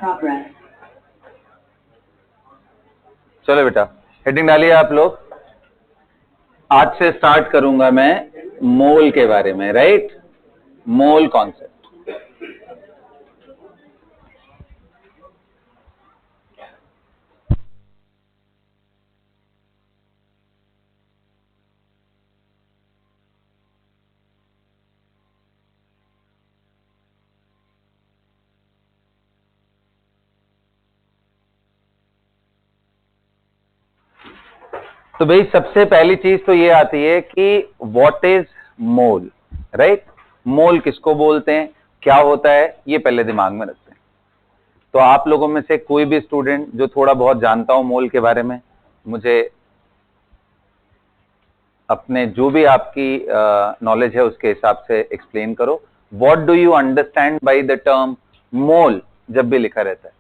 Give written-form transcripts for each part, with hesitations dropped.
progress. चलो बेटा heading डालिए आप लोग। आज से स्टार्ट करूंगा मैं मोल के बारे में, राइट? Mole concept. तो भाई सबसे पहली चीज तो ये आती है कि व्हाट इज मोल, राइट? मोल किसको बोलते हैं, क्या होता है, ये पहले दिमाग में रखते हैं। तो आप लोगों में से कोई भी स्टूडेंट जो थोड़ा बहुत जानता हो मोल के बारे में, मुझे अपने जो भी आपकी नॉलेज है उसके हिसाब से एक्सप्लेन करो। What do you understand by the term mole जब भी लिखा रहता है?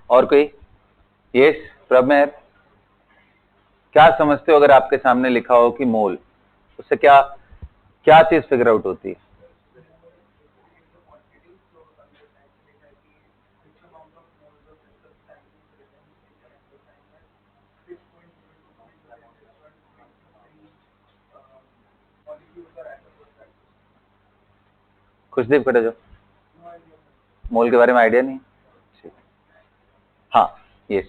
और कोई? यस प्रमेर, क्या समझते हो अगर आपके सामने लिखा हो कि मोल, उससे क्या क्या चीज फिगर आउट होती है? खुशदीप खड़े जो मोल के बारे में आइडिया नहीं? हाँ यस,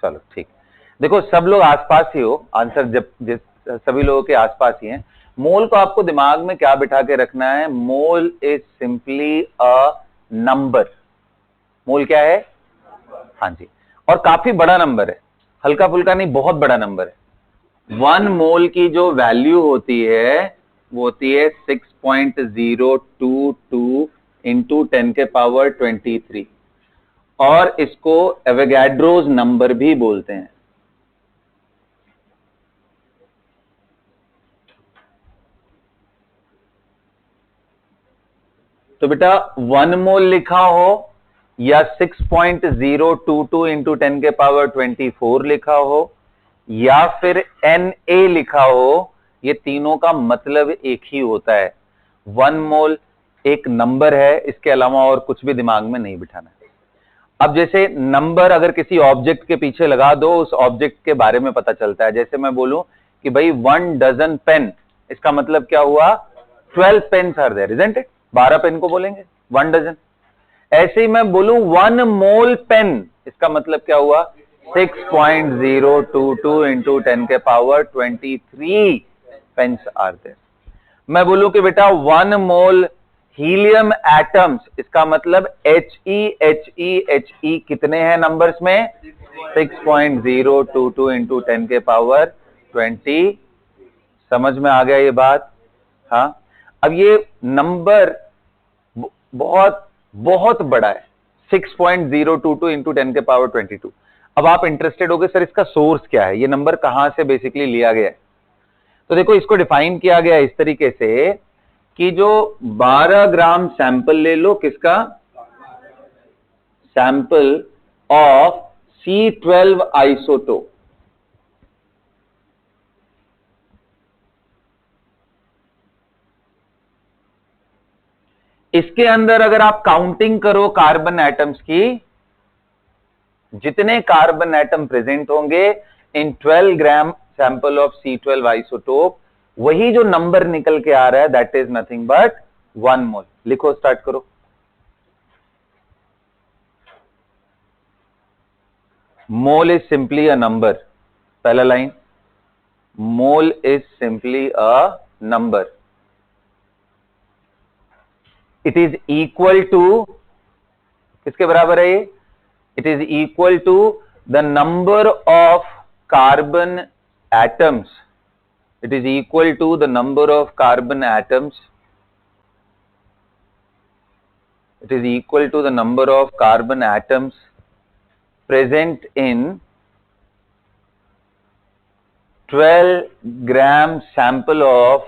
चलो ठीक। देखो सब लोग आसपास ही हो, आंसर जब सभी लोगों के आसपास ही हैं। मोल को आपको दिमाग में क्या बिठा के रखना है? Mole is simply a number. Mole क्या है? हाँ जी, और काफी बड़ा नंबर है, हल्का फुल्का नहीं, बहुत बड़ा नंबर है। 1 मोल की जो वैल्यू होती है वो होती है 6.022 इंटू 10 के पावर 23, और इसको एवोगैड्रोस नंबर भी बोलते हैं। तो बेटा 1 मोल लिखा हो या 6.022 इंटू 10 के पावर 24 लिखा हो या फिर Na लिखा हो, ये तीनों का मतलब एक ही होता है। 1 मोल एक नंबर है, इसके अलावा और कुछ भी दिमाग में नहीं बिठाना है। अब जैसे नंबर अगर किसी ऑब्जेक्ट के पीछे लगा दो, उस ऑब्जेक्ट के बारे में पता चलता है। जैसे मैं बोलूं कि भाई 1 डजन पेन, इसका मतलब क्या हुआ? 12 pens are there, isn't it? 12 pen को बोलेंगे 1 डजन। ऐसे ही मैं बोलूं 1 मोल पेन, इसका मतलब क्या हुआ? 6.022 इंटू 10 के पावर 23 पेन्स आर देयर। मैं बोलूं कि बेटा 1 मोल हीलियम एटम्स, इसका मतलब He कितने हैं नंबर्स में? 6.022 इंटू 10 के पावर 20। समझ में आ गया ये बात? हाँ, अब ये नंबर बहुत बहुत बड़ा है, 6.022 इंटू 10 के पावर 22। अब आप इंटरेस्टेड होगे सर इसका सोर्स क्या है, ये नंबर कहां से बेसिकली लिया गया है? तो देखो इसको डिफाइन किया गया इस तरीके से कि जो 12 ग्राम सैंपल ले लो, किसका? Sample of C12 isotope. इसके अंदर अगर आप काउंटिंग करो कार्बन एटम्स की, जितने कार्बन एटम प्रेजेंट होंगे in 12 gram sample of C12 isotope, वही जो नंबर निकल के आ रहा है that is nothing but 1 mole. लिखो, स्टार्ट करो। Mole is simply a number, पहला line, mole is simply a number. It is equal to, किसके बराबर है ये? It is equal to the number of carbon atoms. It is equal to the number of carbon atoms. It is equal to the number of carbon atoms present in 12 gram sample of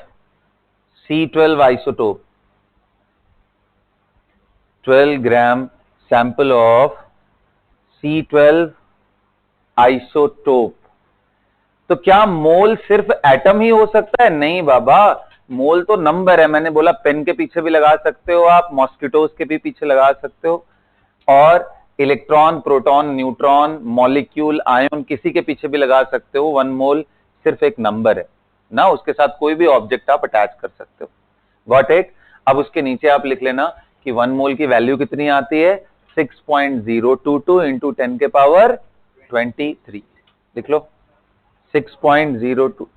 C12 isotope. 12 gram sample of C12 isotope. तो क्या मोल सिर्फ atom ही हो सकता है? नहीं बाबा, मोल तो number है। मैंने बोला पेन के पीछे भी लगा सकते हो आप, मॉस्किटोज के भी पीछे लगा सकते हो, और electron, proton, neutron, molecule, ion, किसी के पीछे भी लगा सकते हो। 1 मोल सिर्फ एक नंबर है ना, उसके साथ कोई भी ऑब्जेक्ट आप अटैच कर सकते हो। Got it? अब उसके नीचे आप लिख लेना कि 1 मोल की वैल्यू कितनी आती है, 6.022 इंटू 10 के पावर 23। लिख लो 6.02।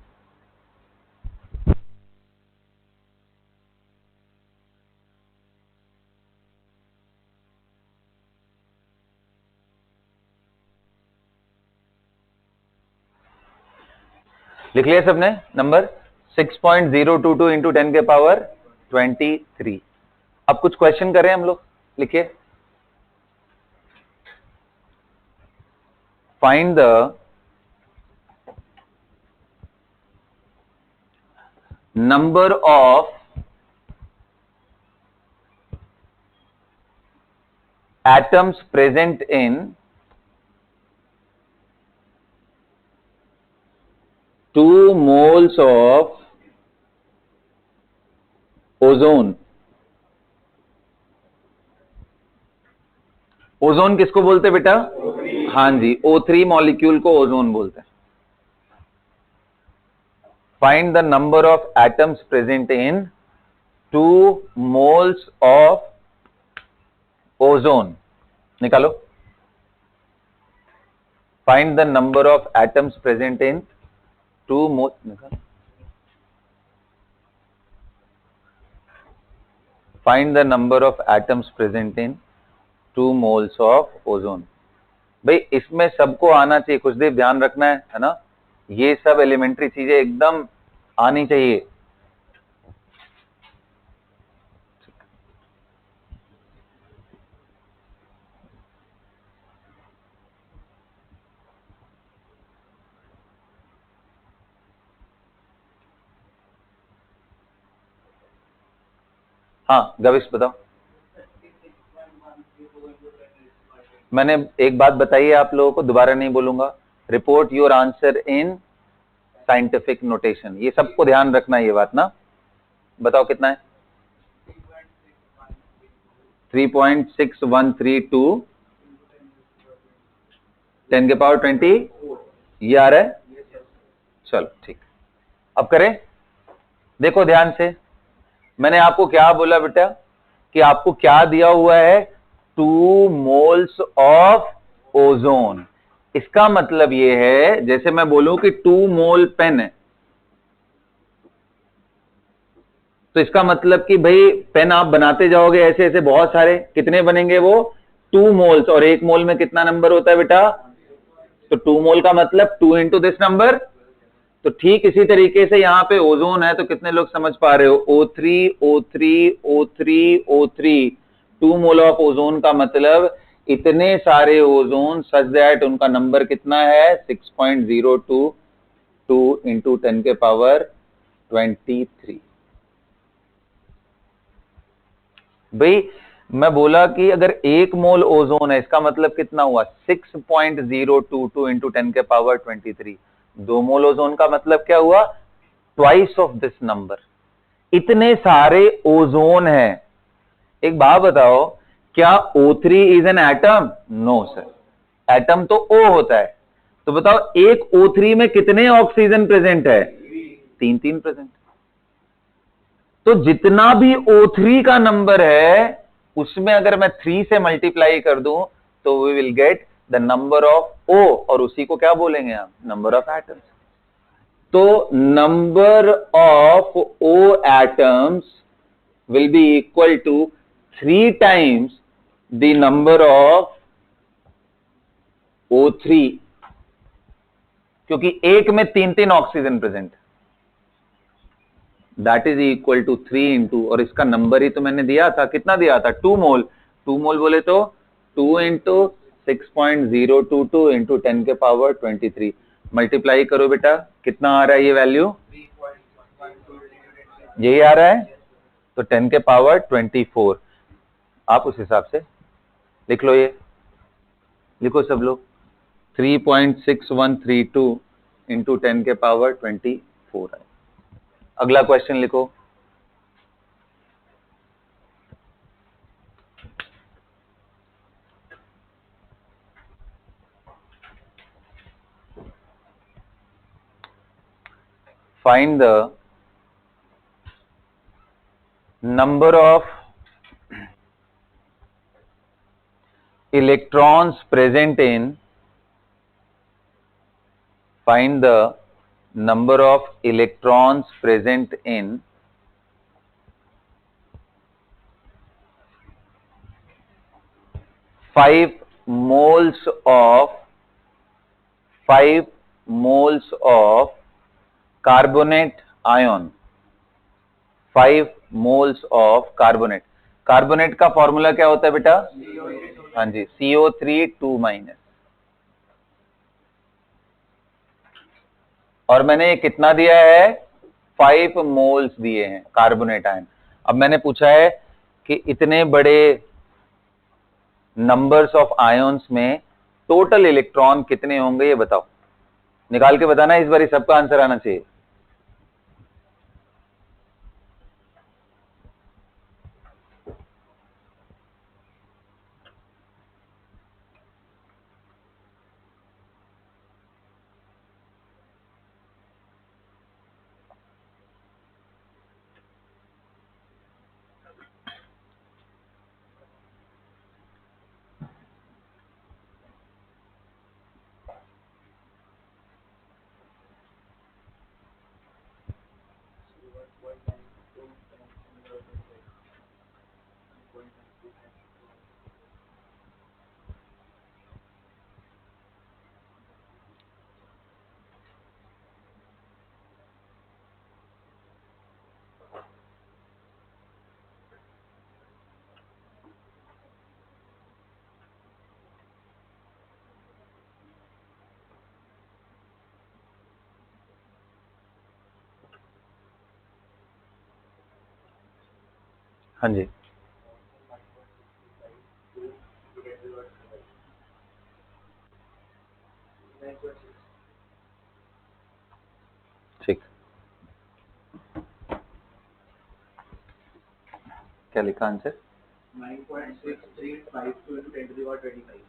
लिख लिया सबने नंबर 6.022 इंटू 10 के पावर 23। अब कुछ क्वेश्चन करें हम लोग, लिखिए। Find the number of atoms present in 2 moles of ozone. Ozone किसको बोलते हैं बेटा? हाँ जी, O3 मॉलिक्यूल को ओजोन बोलते हैं। Find the number of atoms present in 2 moles of ozone. निकालो। Find the number of atoms present in 2 moles. Find the number of atoms present in 2 moles of ozone. भाई इसमें सबको आना चाहिए, कुछ देर ध्यान रखना है ना, ये सब एलिमेंट्री चीजें एकदम आनी चाहिए। हाँ गविश बताओ। मैंने एक बात बताई है आप लोगों को, दोबारा नहीं बोलूंगा। Report your answer in scientific notation, ये सबको ध्यान रखना है ये बात ना। बताओ कितना है? 3.6132 10 के पावर 20, ये आ रहा है। चलो ठीक, अब करें। देखो ध्यान से, मैंने आपको क्या बोला बेटा कि आपको क्या दिया हुआ है, 2 मोल्स ऑफ ओजोन। इसका मतलब यह है, जैसे मैं बोलूं कि 2 मोल पेन है, तो इसका मतलब कि भाई पेन आप बनाते जाओगे ऐसे ऐसे बहुत सारे, कितने बनेंगे वो? 2 मोल्स। और 1 मोल में कितना नंबर होता है बेटा? तो 2 मोल का मतलब 2 इंटू दिस नंबर। तो ठीक इसी तरीके से यहां पे ओजोन है, तो कितने लोग समझ पा रहे हो? O3 O3 O3 O3, 2 mole of ozone का मतलब इतने सारे ओजोन, सच दैट उनका नंबर कितना है? 6.022 इंटू 10 के पावर 23। भाई मैं बोला कि अगर 1 मोल ओजोन है, इसका मतलब कितना हुआ? 6.022 इंटू 10 के पावर 23। 2 मोल ओजोन का मतलब क्या हुआ? Twice of this number. इतने सारे ओजोन है। एक बात बताओ, क्या O3 is an atom? No sir, atom तो O होता है। तो बताओ एक O3 में कितने ऑक्सीजन प्रेजेंट है? 3 प्रेजेंट। तो जितना भी O3 का नंबर है, उसमें अगर मैं 3 से मल्टीप्लाई कर दूं तो we will get the number of O, और उसी को क्या बोलेंगे हम? Number of atoms. तो number of O atoms will be equal to 3 times the number of O3, क्योंकि एक में 3 oxygen present, that is equal to 3 into, और इसका नंबर ही तो मैंने दिया था, कितना दिया था? 2 मोल। 2 मोल बोले तो 2 इंटू 6.022 इंटू 10 के पावर 23। मल्टीप्लाई करो बेटा, कितना आ रहा है ये वैल्यू? यही आ रहा है। तो 10 के पावर 24। आप उस हिसाब से लिख लो। ये लिखो सब लोग, 3.6132 इंटू 10 के पावर 24 है। अगला क्वेश्चन लिखो। Find the number of electrons present in, find the number of electrons present in 5 moles of 5 moles of carbonate ion, 5 moles of carbonate। Carbonate का फॉर्मूला क्या होता है बेटा? हाँ जी, CO3 2 माइनस। और मैंने ये कितना दिया है? 5 मोल्स दिए हैं कार्बोनेट आयन। अब मैंने पूछा है कि इतने बड़े नंबर्स ऑफ आयन्स में टोटल इलेक्ट्रॉन कितने होंगे, ये बताओ। निकाल के बताना, इस बार सबका आंसर आना चाहिए। हाँ जी, ठीक। क्या लिखा answer? 9.6352 into 10 to the power 25।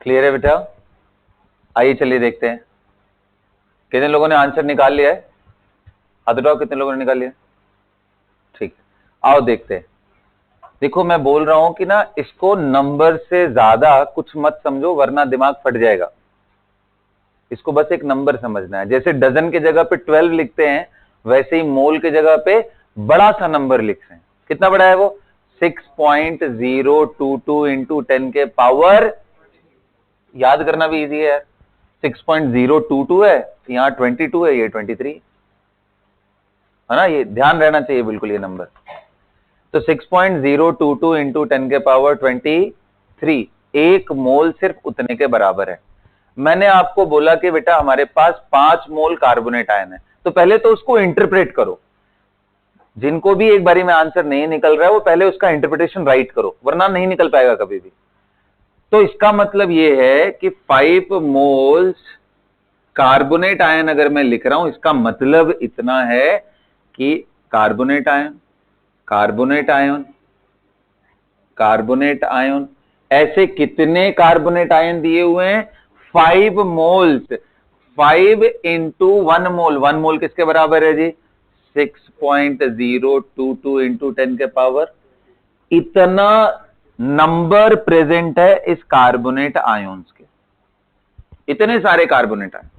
Clear है बेटा? आइए चलिए देखते हैं कितने लोगों ने आंसर निकाल लिया है। हाथ उठाओ, कितने लोगों ने निकाल लिया? ठीक, आओ देखते हैं। देखो मैं बोल रहा हूं कि ना, इसको नंबर से ज्यादा कुछ मत समझो वरना दिमाग फट जाएगा। इसको बस एक नंबर समझना है। जैसे डजन के जगह पे 12 लिखते हैं, वैसे ही मोल के जगह पे बड़ा सा नंबर लिखते हैं। कितना बड़ा है वो? 6.022 इंटू 10 के पावर, याद करना भी इजी है यार। 6.022 है, यहाँ 22 है, ये 23 है ना। ये ध्यान रहना चाहिए बिल्कुल ये नंबर। तो 6.022 इंटू 10 के पावर 23, एक मोल सिर्फ उतने के बराबर है। मैंने आपको बोला कि बेटा हमारे पास 5 मोल कार्बोनेट आयन है, तो पहले तो उसको इंटरप्रेट करो। जिनको भी एक बारी में आंसर नहीं निकल रहा है, वो पहले उसका इंटरप्रिटेशन राइट करो, वरना नहीं निकल पाएगा कभी भी। तो इसका मतलब यह है कि 5 मोल्स कार्बोनेट आयन अगर मैं लिख रहा हूं, इसका मतलब इतना है कि carbonate ion, carbonate ion, carbonate ion, ऐसे कितने कार्बोनेट आयन दिए हुए हैं? 5 मोल्स। 5 इंटू 1 मोल, 1 मोल किसके बराबर है जी? 6.022 इंटू 10 के पावर। इतना नंबर प्रेजेंट है इस कार्बोनेट आयंस के, इतने सारे कार्बोनेट आयन।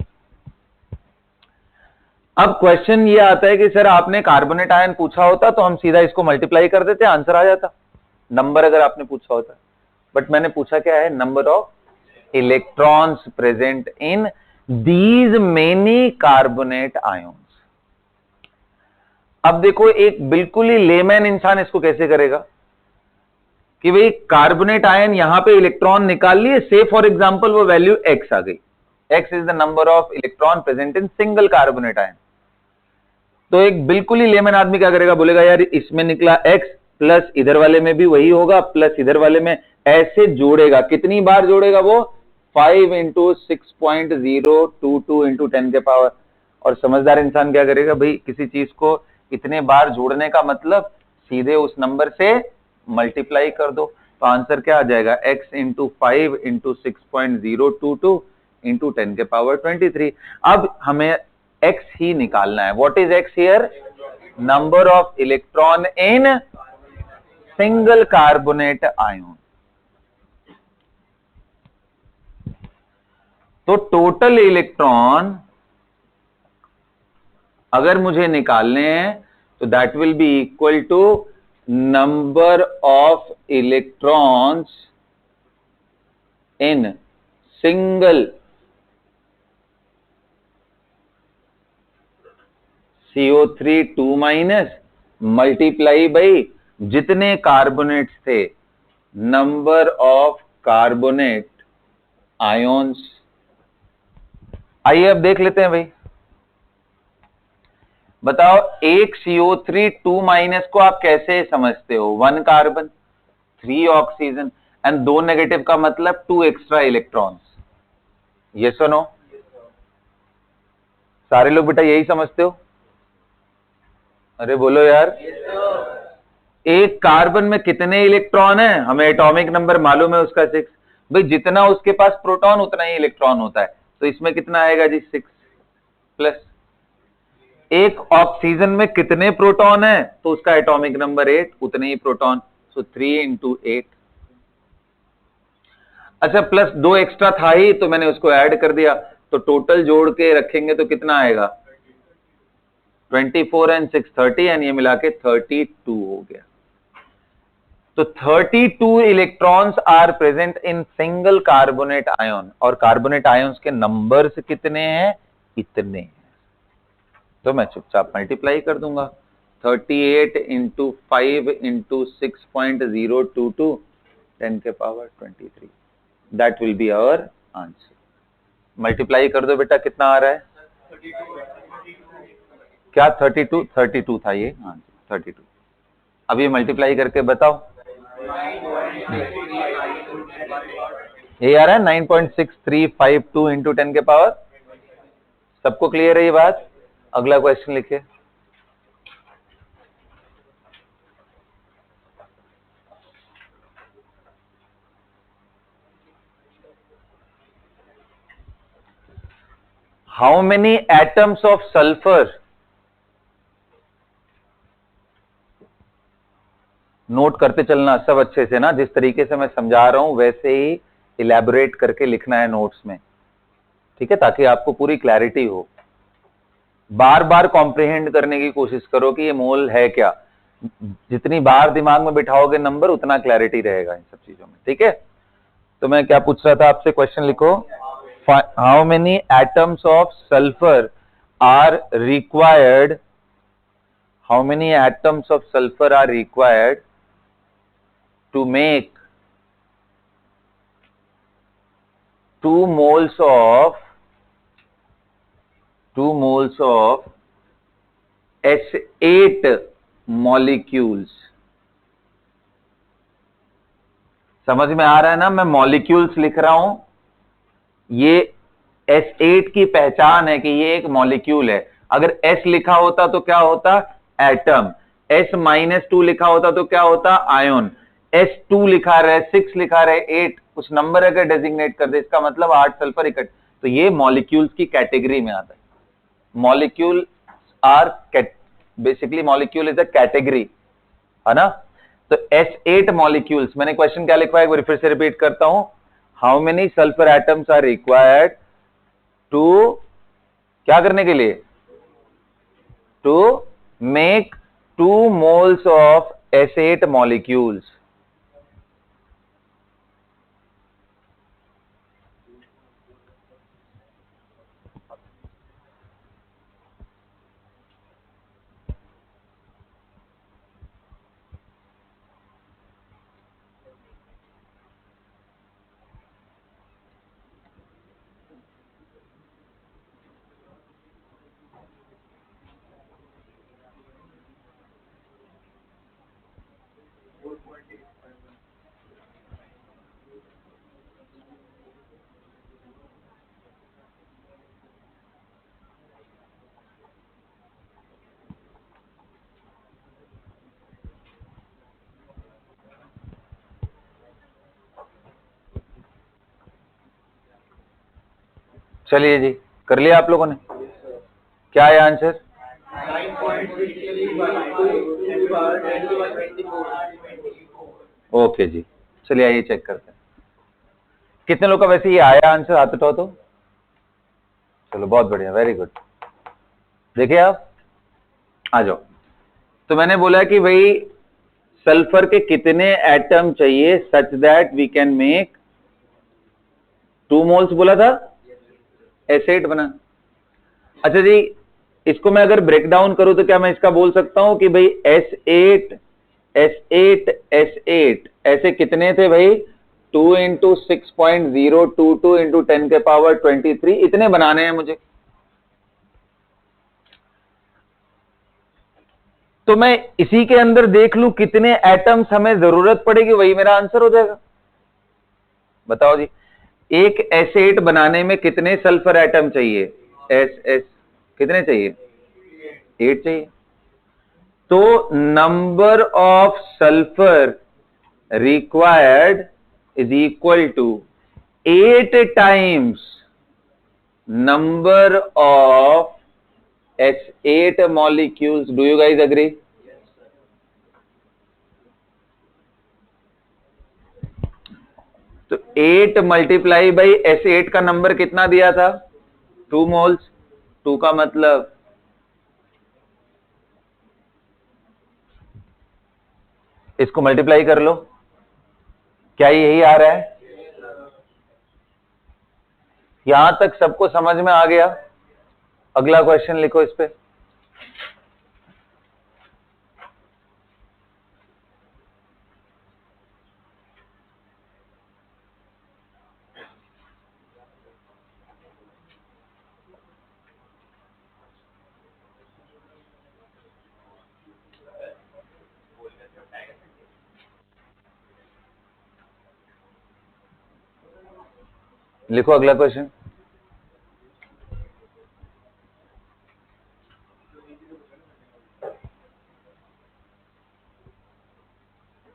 अब क्वेश्चन ये आता है कि सर आपने कार्बोनेट आयन पूछा होता तो हम सीधा इसको मल्टीप्लाई कर देते, आंसर आ जाता नंबर अगर आपने पूछा होता। बट मैंने पूछा क्या है, number of electrons present in these many carbonate ions. अब देखो एक बिल्कुल ही लेमैन इंसान इसको कैसे करेगा कि भाई कार्बोनेट आयन यहां पे इलेक्ट्रॉन निकाल लिए, से फॉर एग्जांपल वो वैल्यू x आ गई, x is the number of electron present in single carbonate ion. तो एक बिल्कुल ही लेमैन आदमी क्या करेगा, बोलेगा यार इसमें निकला x प्लस इधर वाले में भी वही होगा प्लस इधर वाले में, ऐसे जोड़ेगा। कितनी बार जोड़ेगा वो, 5 इंटू 6.022 इंटू 10 के पावर। और समझदार इंसान क्या करेगा, भाई किसी चीज को इतने बार जोड़ने का मतलब सीधे उस नंबर से मल्टीप्लाई कर दो। तो आंसर क्या आ जाएगा, x इंटू 5 इंटू 6.022 इंटू 10 के पावर 23। अब हमें x ही निकालना है। What is x here, number of electron in single carbonate ion. तो टोटल इलेक्ट्रॉन अगर मुझे निकालने हैं तो that will be equal to number of electrons in single CO3 2 minus multiply by जितने कार्बोनेट्स थे, नंबर ऑफ कार्बोनेट आयोन्स। आइए अब देख लेते हैं भाई, बताओ एक CO3 2 माइनस को आप कैसे समझते हो, 1 कार्बन 3 ऑक्सीजन एंड 2 नेगेटिव का मतलब 2 एक्स्ट्रा इलेक्ट्रॉन्स। यस और नो, सारे लोग बेटा यही समझते हो, अरे बोलो यार। एक कार्बन में कितने इलेक्ट्रॉन है, हमें एटॉमिक नंबर मालूम है उसका 6। भाई जितना उसके पास प्रोटॉन उतना ही इलेक्ट्रॉन होता है, तो इसमें कितना आएगा जी 6 प्लस। एक ऑक्सीजन में कितने प्रोटॉन है, तो उसका एटॉमिक नंबर 8, उतने ही प्रोटॉन, सो 3 इंटू 8। अच्छा प्लस 2 एक्स्ट्रा था ही तो मैंने उसको ऐड कर दिया, तो टोटल जोड़ के रखेंगे तो कितना आएगा 24 एंड 6 30 एंड ये मिला के 32 हो गया। तो 32 electrons are present in single carbonate ion, और कार्बोनेट आयन्स के नंबर्स कितने हैं, इतने हैं। तो मैं चुपचाप मल्टीप्लाई कर दूंगा, 38 इंटू 5 इंटू 6.022 10 के power 23, that will be our answer. Multiply कर दो बेटा, कितना आ रहा है, क्या 32 था ये, हाँ 32। अब ये मल्टीप्लाई करके बताओ, ये आ रहा है 9.6352 इंटू 10 के पावर। सबको क्लियर है ये बात, अगला क्वेश्चन लिखिए। How many atoms of sulphur, note करते चलना सब अच्छे से ना, जिस तरीके से मैं समझा रहा हूं वैसे ही इलैबोरेट करके लिखना है नोट्स में, ठीक है, ताकि आपको पूरी क्लैरिटी हो। बार बार कॉम्प्रिहेंड करने की कोशिश करो कि ये मोल है क्या, जितनी बार दिमाग में बिठाओगे नंबर उतना क्लैरिटी रहेगा इन सब चीजों में, ठीक है। तो मैं क्या पूछ रहा था आपसे, क्वेश्चन लिखो, how many atoms of sulphur are required, how many atoms of sulphur are required to make 2 moles of S8 molecules। समझ में आ रहा है ना, मैं मॉलिक्यूल्स लिख रहा हूं, ये S8 की पहचान है कि ये एक मॉलिक्यूल है। अगर S लिखा होता तो क्या होता, एटम। S-2 लिखा होता तो क्या होता, आयन। S2 लिखा रहे, 6 लिखा रहे, 8, कुछ नंबर अगर डेजिग्नेट कर दे इसका मतलब 8 सल्फर इकट्ठे, तो ये मॉलिक्यूल्स की कैटेगरी में आता है। Molecule are basically, molecule is a category, है ना। तो S8 मॉलिक्यूल्स, मैंने क्वेश्चन क्या लिखवा है एक बार फिर से रिपीट करता हूं, how many sulphur atoms are required to, क्या करने के लिए, to make 2 moles of S8 molecules. चलिए जी, कर लिया आप लोगों ने? क्या है आंसर? ओके जी, चलिए आइए चेक करते हैं कितने लोग का वैसे ये आया आंसर, हाथ उठाओ तो। चलो बहुत बढ़िया, वेरी गुड। देखिए आप, आ जाओ। तो मैंने बोला कि भाई सल्फर के कितने एटम चाहिए such that we can make 2 moles, बोला था S8 बना। अच्छा जी, इसको मैं अगर ब्रेक डाउन करूं तो क्या मैं इसका बोल सकता हूं कि भाई S8 S8 S8 ऐसे कितने थे भाई? 2 इंटू 6.022 इंटू 10 के पावर 23, इतने बनाने हैं मुझे। तो मैं इसी के अंदर देख लूं कितने एटम्स हमें जरूरत पड़ेगी, वही मेरा आंसर हो जाएगा। बताओ जी, एक S8 बनाने में कितने सल्फर एटम चाहिए? SS कितने चाहिए? 8 चाहिए। तो number of sulphur required is equal to 8 times number of S8 molecules. Do you guys agree? तो 8 मल्टीप्लाई बाई S8 का नंबर कितना दिया था? 2 मोल्स। 2 का मतलब इसको मल्टीप्लाई कर लो, क्या यही आ रहा है? यहां तक सबको समझ में आ गया? अगला क्वेश्चन लिखो इस पे। लिखो अगला question.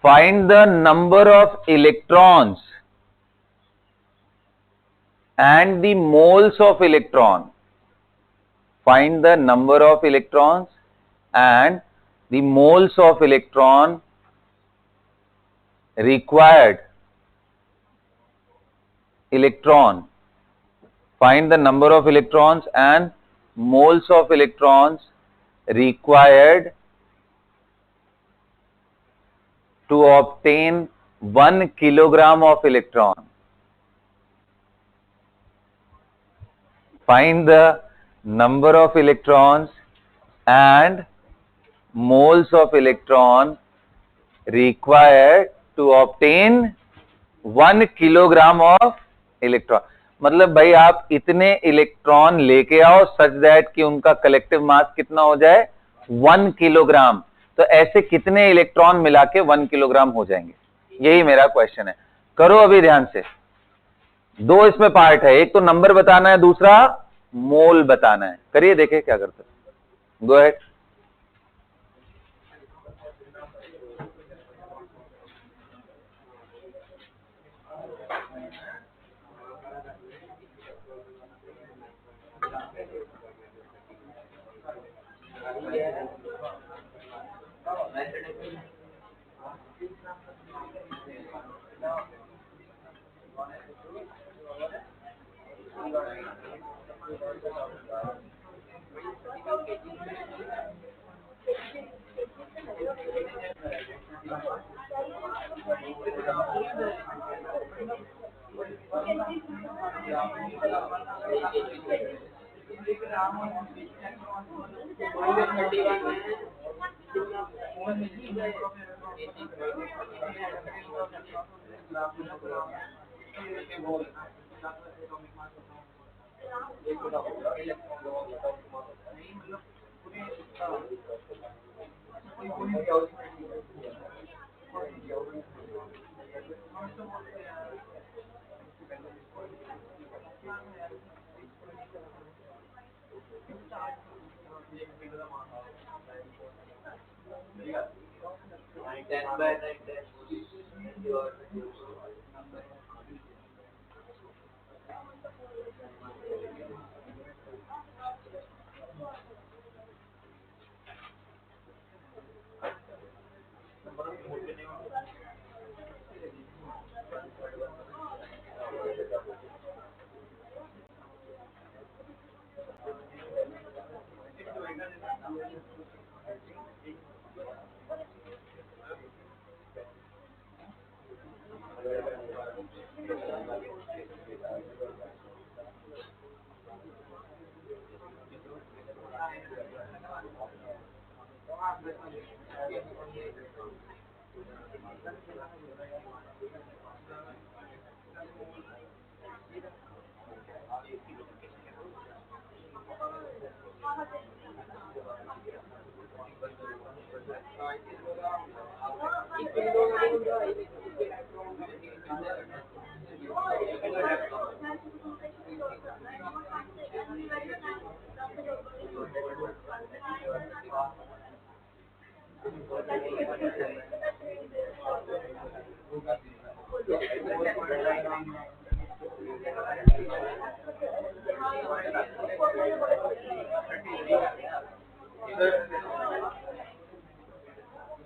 Find the number of electrons and the moles of electron. Find the number of electrons and the moles of electron required. Find the number of electrons and moles of electrons required to obtain 1 kilogram of electron. Find the number of electrons and moles of electron required to obtain 1 kilogram of electron. मतलब भाई आप इतने electron लेके आओ such that कि उनका collective मास कितना हो जाए? 1 किलोग्राम। तो ऐसे कितने इलेक्ट्रॉन मिला के 1 किलोग्राम हो जाएंगे? यही मेरा क्वेश्चन है। करो अभी ध्यान से। 2 इसमें पार्ट है, एक तो नंबर बताना है, दूसरा मोल बताना है। करिए, देखे क्या करते। Go ahead.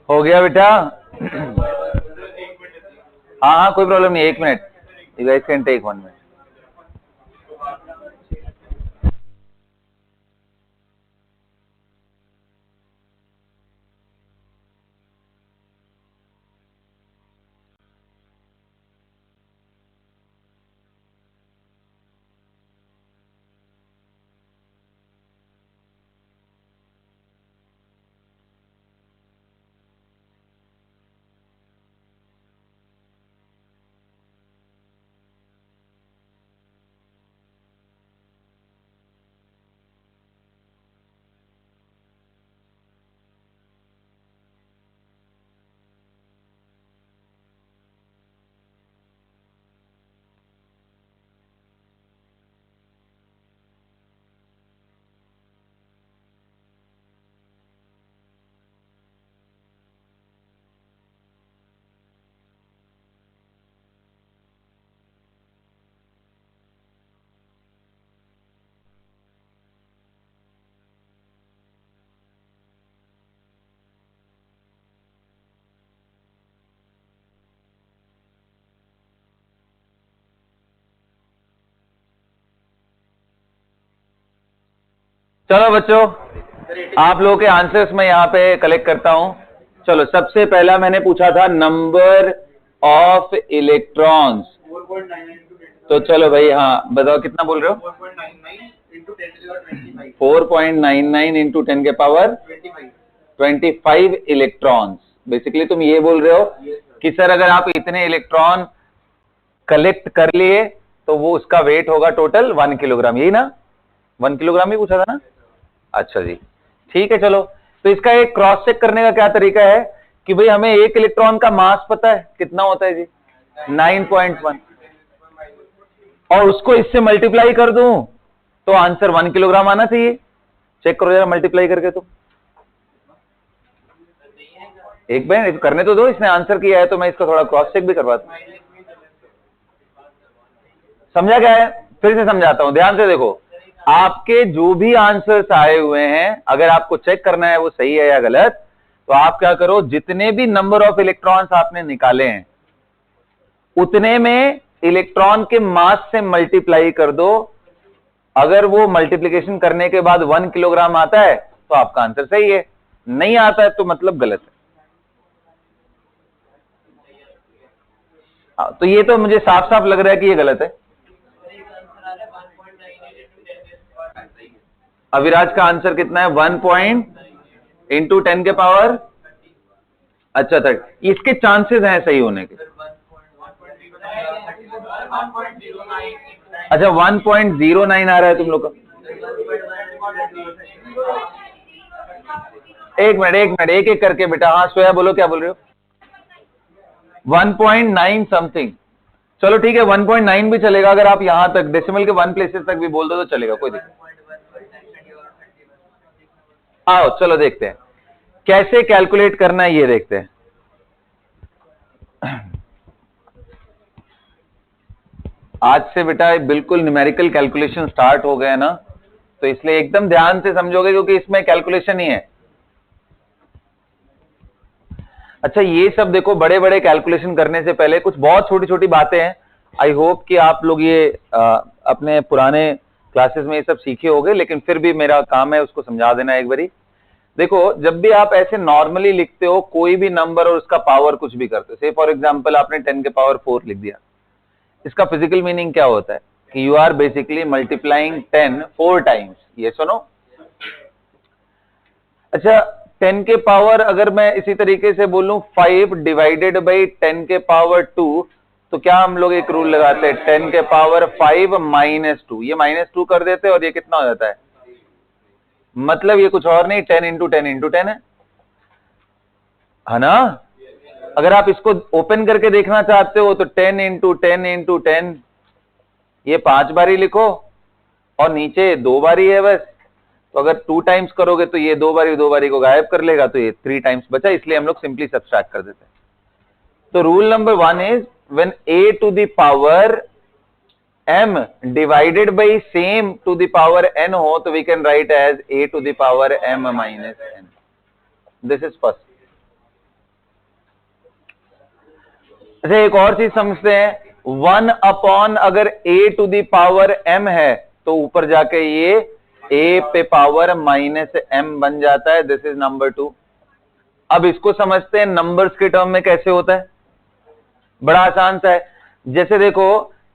हो गया बेटा? हाँ हाँ कोई प्रॉब्लम नहीं, 1 minute, you guys can take 1 minute. चलो बच्चों, आप लोगों के आंसर्स मैं यहाँ पे कलेक्ट करता हूं। चलो, सबसे पहला मैंने पूछा था नंबर ऑफ इलेक्ट्रॉन्स, तो चलो भाई, हाँ बताओ कितना बोल रहे हो? 4.99 इंटू 10 के पावर 25 इलेक्ट्रॉन्स। बेसिकली तुम ये बोल रहे हो कि सर अगर आप इतने इलेक्ट्रॉन कलेक्ट कर लिए तो वो उसका वेट होगा टोटल 1 किलोग्राम, यही ना? 1 किलोग्राम ही पूछा था ना? अच्छा जी, ठीक है। चलो, तो इसका एक क्रॉस चेक करने का क्या तरीका है कि भाई हमें एक इलेक्ट्रॉन का मास पता है कितना होता है जी? 9.1, और उसको इससे मल्टीप्लाई कर दूं तो आंसर 1 किलोग्राम आना चाहिए। चेक करो जरा मल्टीप्लाई करके। तो एक बार करने तो दो, इसने आंसर किया है तो मैं इसका थोड़ा क्रॉस चेक भी करवाता हूं। समझा क्या है? फिर से समझाता हूं, ध्यान से देखो। आपके जो भी आंसर्स आए हुए हैं, अगर आपको चेक करना है वो सही है या गलत, तो आप क्या करो, जितने भी नंबर ऑफ इलेक्ट्रॉन्स आपने निकाले हैं उतने में इलेक्ट्रॉन के मास से मल्टीप्लाई कर दो। अगर वो मल्टीप्लिकेशन करने के बाद 1 किलोग्राम आता है तो आपका आंसर सही है, नहीं आता है तो मतलब गलत है। तो ये तो मुझे साफ साफ लग रहा है कि ये गलत है। अविराज का आंसर कितना है? 1 पॉइंट इंटू 10 के पावर, अच्छा 30। इसके चांसेस हैं सही होने के। अच्छा 1.09 आ रहा है तुम लोग का। एक मिनट एक एक करके बेटा। हाँ सोया बोलो, क्या बोल रहे हो? 1.9 समथिंग। चलो ठीक है 1.9 भी चलेगा। अगर आप यहां तक डेसिमल के 1 प्लेसेस तक भी बोल दो तो चलेगा, कोई दिक्कत। आओ चलो देखते हैं कैसे कैलकुलेट करना है, ये देखते हैं। आज से बेटा बिल्कुल न्यूमेरिकल कैलकुलेशन स्टार्ट हो गए ना, तो इसलिए एकदम ध्यान से समझोगे क्योंकि इसमें कैलकुलेशन ही है। अच्छा ये सब देखो, बड़े बड़े कैलकुलेशन करने से पहले कुछ बहुत छोटी छोटी बातें हैं। आई होप कि आप लोग ये अपने पुराने क्लासेस में ये सब सीखे होंगे, लेकिन फिर भी मेरा काम है उसको समझा देना एक बारी। देखो जब भी आप ऐसे नॉर्मली लिखते हो कोई भी नंबर और उसका पावर कुछ भी करते हो, से फॉर एग्जांपल आपने 10 के पावर 4 लिख दिया, इसका फिजिकल मीनिंग क्या होता है कि you are basically multiplying 10 4 times. ये सुनो। अच्छा 10 के पावर अगर मैं इसी तरीके से बोलूं 5 डिवाइडेड बाई 10 के पावर 2, तो क्या हम लोग एक रूल लगाते हैं 10 के पावर 5 माइनस 2, ये -2 कर देते हैं और ये कितना हो जाता है? मतलब ये कुछ और नहीं 10 इंटू 10 इंटू 10 है ना। अगर आप इसको ओपन करके देखना चाहते हो तो 10 इंटू 10 इंटू 10, ये 5 बारी लिखो और नीचे 2 बारी है बस। तो अगर 2 टाइम्स करोगे तो ये 2 बारी को गायब कर लेगा, तो ये 3 टाइम्स बचा, इसलिए हम लोग सिंपली सब्सट्रैक्ट कर देते हैं। तो rule number 1 is when a to the power m divided by same to the power n हो तो we can write as a to the power m minus n। This is first. अच्छा एक और चीज समझते हैं, 1 अपॉन अगर a to the power m है तो ऊपर जाके ये a पे पावर माइनस m बन जाता है। This is number 2। अब इसको समझते हैं नंबर्स के टर्म में कैसे होता है। बड़ा आसान सा है। जैसे देखो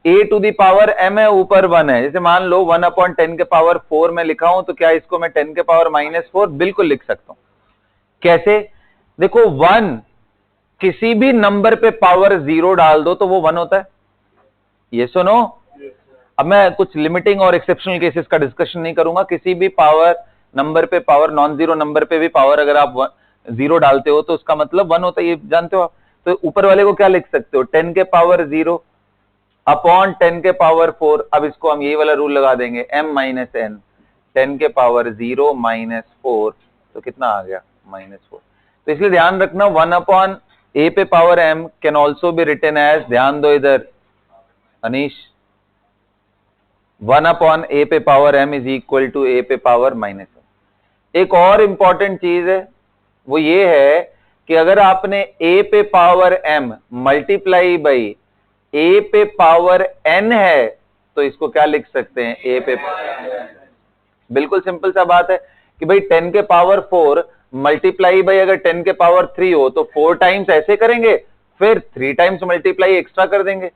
a to the power m है, ऊपर 1 है। जैसे मान लो 1 अपॉन 10 के पावर 4 में लिखा हूं, तो क्या इसको मैं 10 के पावर -4 बिल्कुल लिख सकता हूं। कैसे? देखो 1 किसी भी नंबर पे पावर 0 डाल दो तो वो 1 होता है। ये सुनो, अब मैं कुछ लिमिटिंग और एक्सेप्शनल केसेस का डिस्कशन नहीं करूंगा। किसी भी पावर नंबर पे, पावर नॉन जीरो नंबर पे भी पावर अगर आप 0 डालते हो तो उसका मतलब 1 होता है, ये जानते हो आप। तो ऊपर वाले को क्या लिख सकते हो 10 के पावर 0 अपॉन 10 के पावर 4। अब इसको हम यही वाला रूल लगा देंगे m माइनस n, 10 के पावर 0 माइनस 4, तो कितना आ गया -4। तो इसलिए ध्यान रखना 1 अपॉन a पे power m can also be written as, ध्यान दो इधर अनीश, 1 अपॉन a पे power m is equal to a पे पावर -m। एक और इंपॉर्टेंट चीज है, वो ये है कि अगर आपने a पे power m multiply by a पे पावर n है तो इसको क्या लिख सकते हैं a पे, बिल्कुल सिंपल सा बात है कि भाई 10 के पावर 4 मल्टीप्लाई बाई अगर 10 के पावर 3 हो तो 4 टाइम्स ऐसे करेंगे, फिर 3 टाइम्स मल्टीप्लाई एक्स्ट्रा कर देंगे।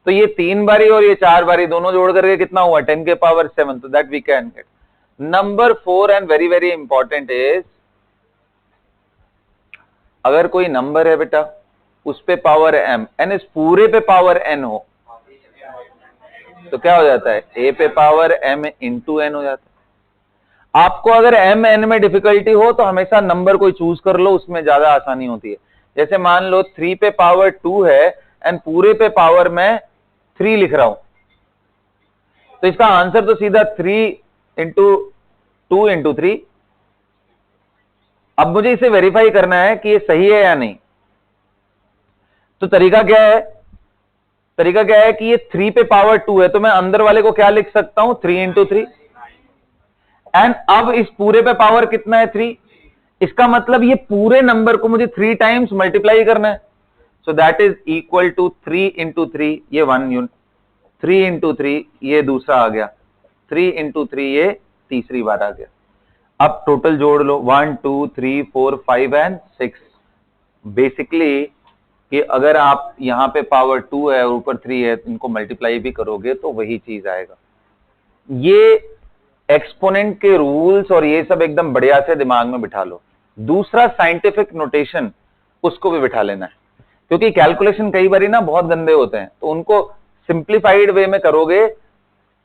तो ये 3 बारी और ये 4 बारी दोनों जोड़ करके कितना हुआ 10 के पावर 7, तो that we can get. Number 4 and very very important is, अगर कोई नंबर है बेटा उस पे पावर m एन इस पूरे पे पावर n हो तो क्या हो जाता है a पे पावर m इंटू n हो जाता है। आपको अगर m n में डिफिकल्टी हो तो हमेशा नंबर कोई चूज कर लो, उसमें ज्यादा आसानी होती है। जैसे मान लो 3 पे पावर 2 है एंड पूरे पे पावर में 3 लिख रहा हूं, तो इसका आंसर तो सीधा 3 इंटू 2 इंटू 3। अब मुझे इसे वेरीफाई करना है कि ये सही है या नहीं। तो तरीका क्या है? तरीका क्या है कि ये 3 पे पावर 2 है तो मैं अंदर वाले को क्या लिख सकता हूं 3 इंटू 3, एंड अब इस पूरे पे पावर कितना है 3, इसका मतलब ये पूरे नंबर को मुझे 3 टाइम्स मल्टीप्लाई करना है। So that is equal to 3 into 3, ये 1 यूनिट, 3 इंटू 3 ये दूसरा आ गया, 3 इंटू 3 ये तीसरी बार आ गया। अब टोटल जोड़ लो 1 2 3 4 5 एंड 6। बेसिकली कि अगर आप यहां पे पावर 2 है और ऊपर 3 है, इनको मल्टीप्लाई भी करोगे तो वही चीज आएगा। ये एक्सपोनेंट के रूल्स और ये सब एकदम बढ़िया से दिमाग में बिठा लो। दूसरा साइंटिफिक नोटेशन, उसको भी बिठा लेना है, क्योंकि कैलकुलेशन कई बार ना बहुत गंदे होते हैं, तो उनको सिंप्लीफाइड वे में करोगे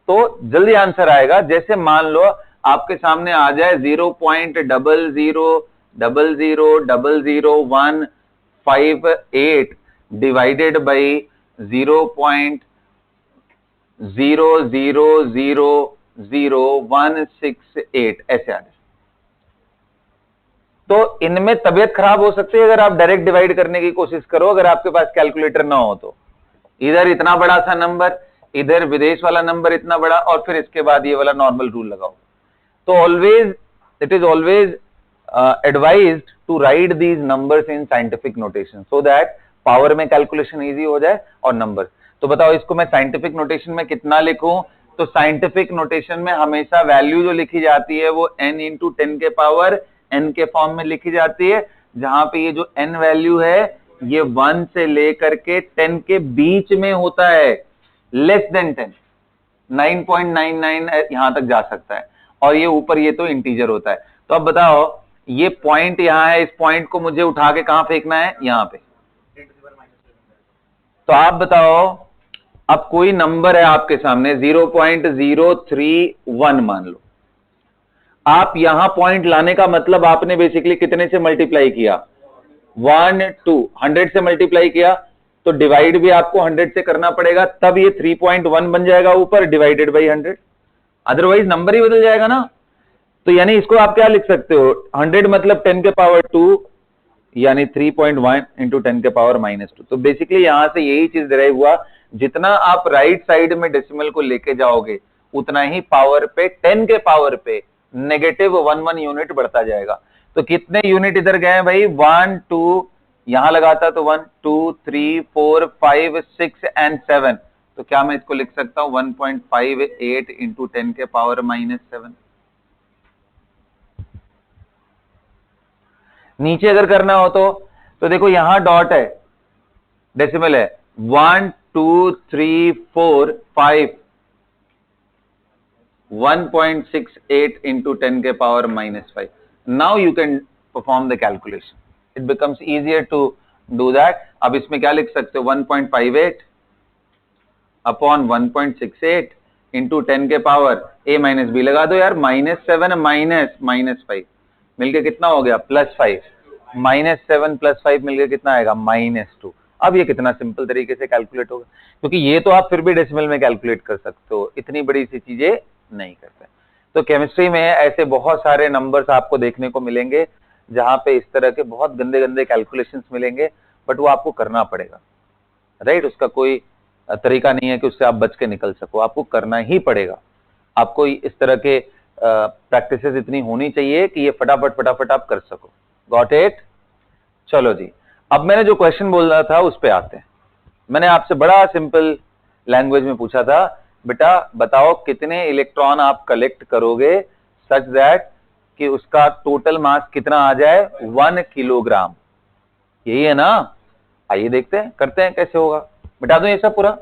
तो जल्दी आंसर आएगा। जैसे मान लो आपके सामने आ जाए 0.00000158 डिवाइडेड बाई 0.000168, ऐसे आ जाए, तो इनमें तबीयत खराब हो सकती है अगर आप डायरेक्ट डिवाइड करने की कोशिश करो, अगर आपके पास कैलकुलेटर ना हो तो। इधर इतना बड़ा सा नंबर, इधर विदेश वाला नंबर इतना बड़ा, और फिर इसके बाद ये वाला नॉर्मल रूल लगाओ। तो always it is always advised to write these numbers in scientific notation so that power में कैलकुलेशन इजी हो जाए और नंबर। तो बताओ इसको मैं साइंटिफिक नोटेशन में कितना लिखूं? तो साइंटिफिक नोटेशन में हमेशा वैल्यू जो लिखी जाती है वो n इंटू 10 के पावर n के फॉर्म में लिखी जाती है, जहां पे ये जो n वैल्यू है ये 1 से लेकर के 10 के बीच में होता है, लेस देन 10, 9.99 यहां तक जा सकता है, और ये ऊपर ये तो इंटीजर होता है। तो अब बताओ ये पॉइंट यहां है, इस पॉइंट को मुझे उठा के कहां फेंकना है? यहां पे। तो आप बताओ, अब कोई नंबर है आपके सामने 0.031 मान लो, आप यहां पॉइंट लाने का मतलब आपने बेसिकली कितने से मल्टीप्लाई किया? 100 से मल्टीप्लाई किया, तो डिवाइड भी आपको 100 से करना पड़ेगा, तब ये 3.1 बन जाएगा ऊपर डिवाइडेड बाई 100, अदरवाइज नंबर ही बदल जाएगा ना। तो यानी इसको आप क्या लिख सकते हो? 100 मतलब 10 के पावर 2, यानी 3.1 इंटू 10 के पावर -2। तो बेसिकली यहां से यही चीज डिराइव हुआ, जितना आप राइट साइड में डेसिमल को लेके जाओगे उतना ही पावर पे 10 के पावर पे -1 यूनिट बढ़ता जाएगा। तो कितने यूनिट इधर गए भाई? 1 2, यहां लगाता तो 1 2 3 4 5 6 एंड 7, तो क्या मैं इसको लिख सकता हूं 1.58 इंटू 10 के पावर -7। नीचे अगर करना हो तो देखो यहां डॉट है, डेसिमल है, 1 2 3 4 5, 1.68 into 10 के power -5. Now you can perform the calculation. It becomes easier to do that. अब इसमें क्या लिख सकते हो? 1.58 अपॉन 1.68 इंटू 10 के पावर a माइनस बी लगा दो यार, -7 -5 मिलके कितना हो गया? +5, -7 +5 मिलके कितना आएगा? -2। अब ये कितना सिंपल तरीके से कैलकुलेट होगा, क्योंकि ये तो आप फिर भी डेसिमल में कैलकुलेट कर सकते हो, इतनी बड़ी सी चीजें नहीं करते। तो केमिस्ट्री में ऐसे बहुत सारे नंबर्स आपको देखने को मिलेंगे जहां पे इस तरह के बहुत गंदे गंदे कैलकुलेशंस मिलेंगे, बट वो आपको करना पड़ेगा, राइट? उसका कोई तरीका नहीं है कि उससे आप बच के निकल सको, आपको करना ही पड़ेगा। आपको इस तरह के प्रैक्टिसेस इतनी होनी चाहिए कि ये फटाफट फटाफट आप कर सको। Got it? चलो जी, अब मैंने जो क्वेश्चन बोल रहा था उस पे आते हैं। मैंने आपसे बड़ा सिंपल लैंग्वेज में पूछा था, बेटा बताओ कितने इलेक्ट्रॉन आप कलेक्ट करोगे सच दैट कि उसका टोटल मास कितना आ जाए? 1 किलोग्राम। यही है ना? आइए देखते हैं, करते हैं कैसे होगा। बता दो ये सब पूरा।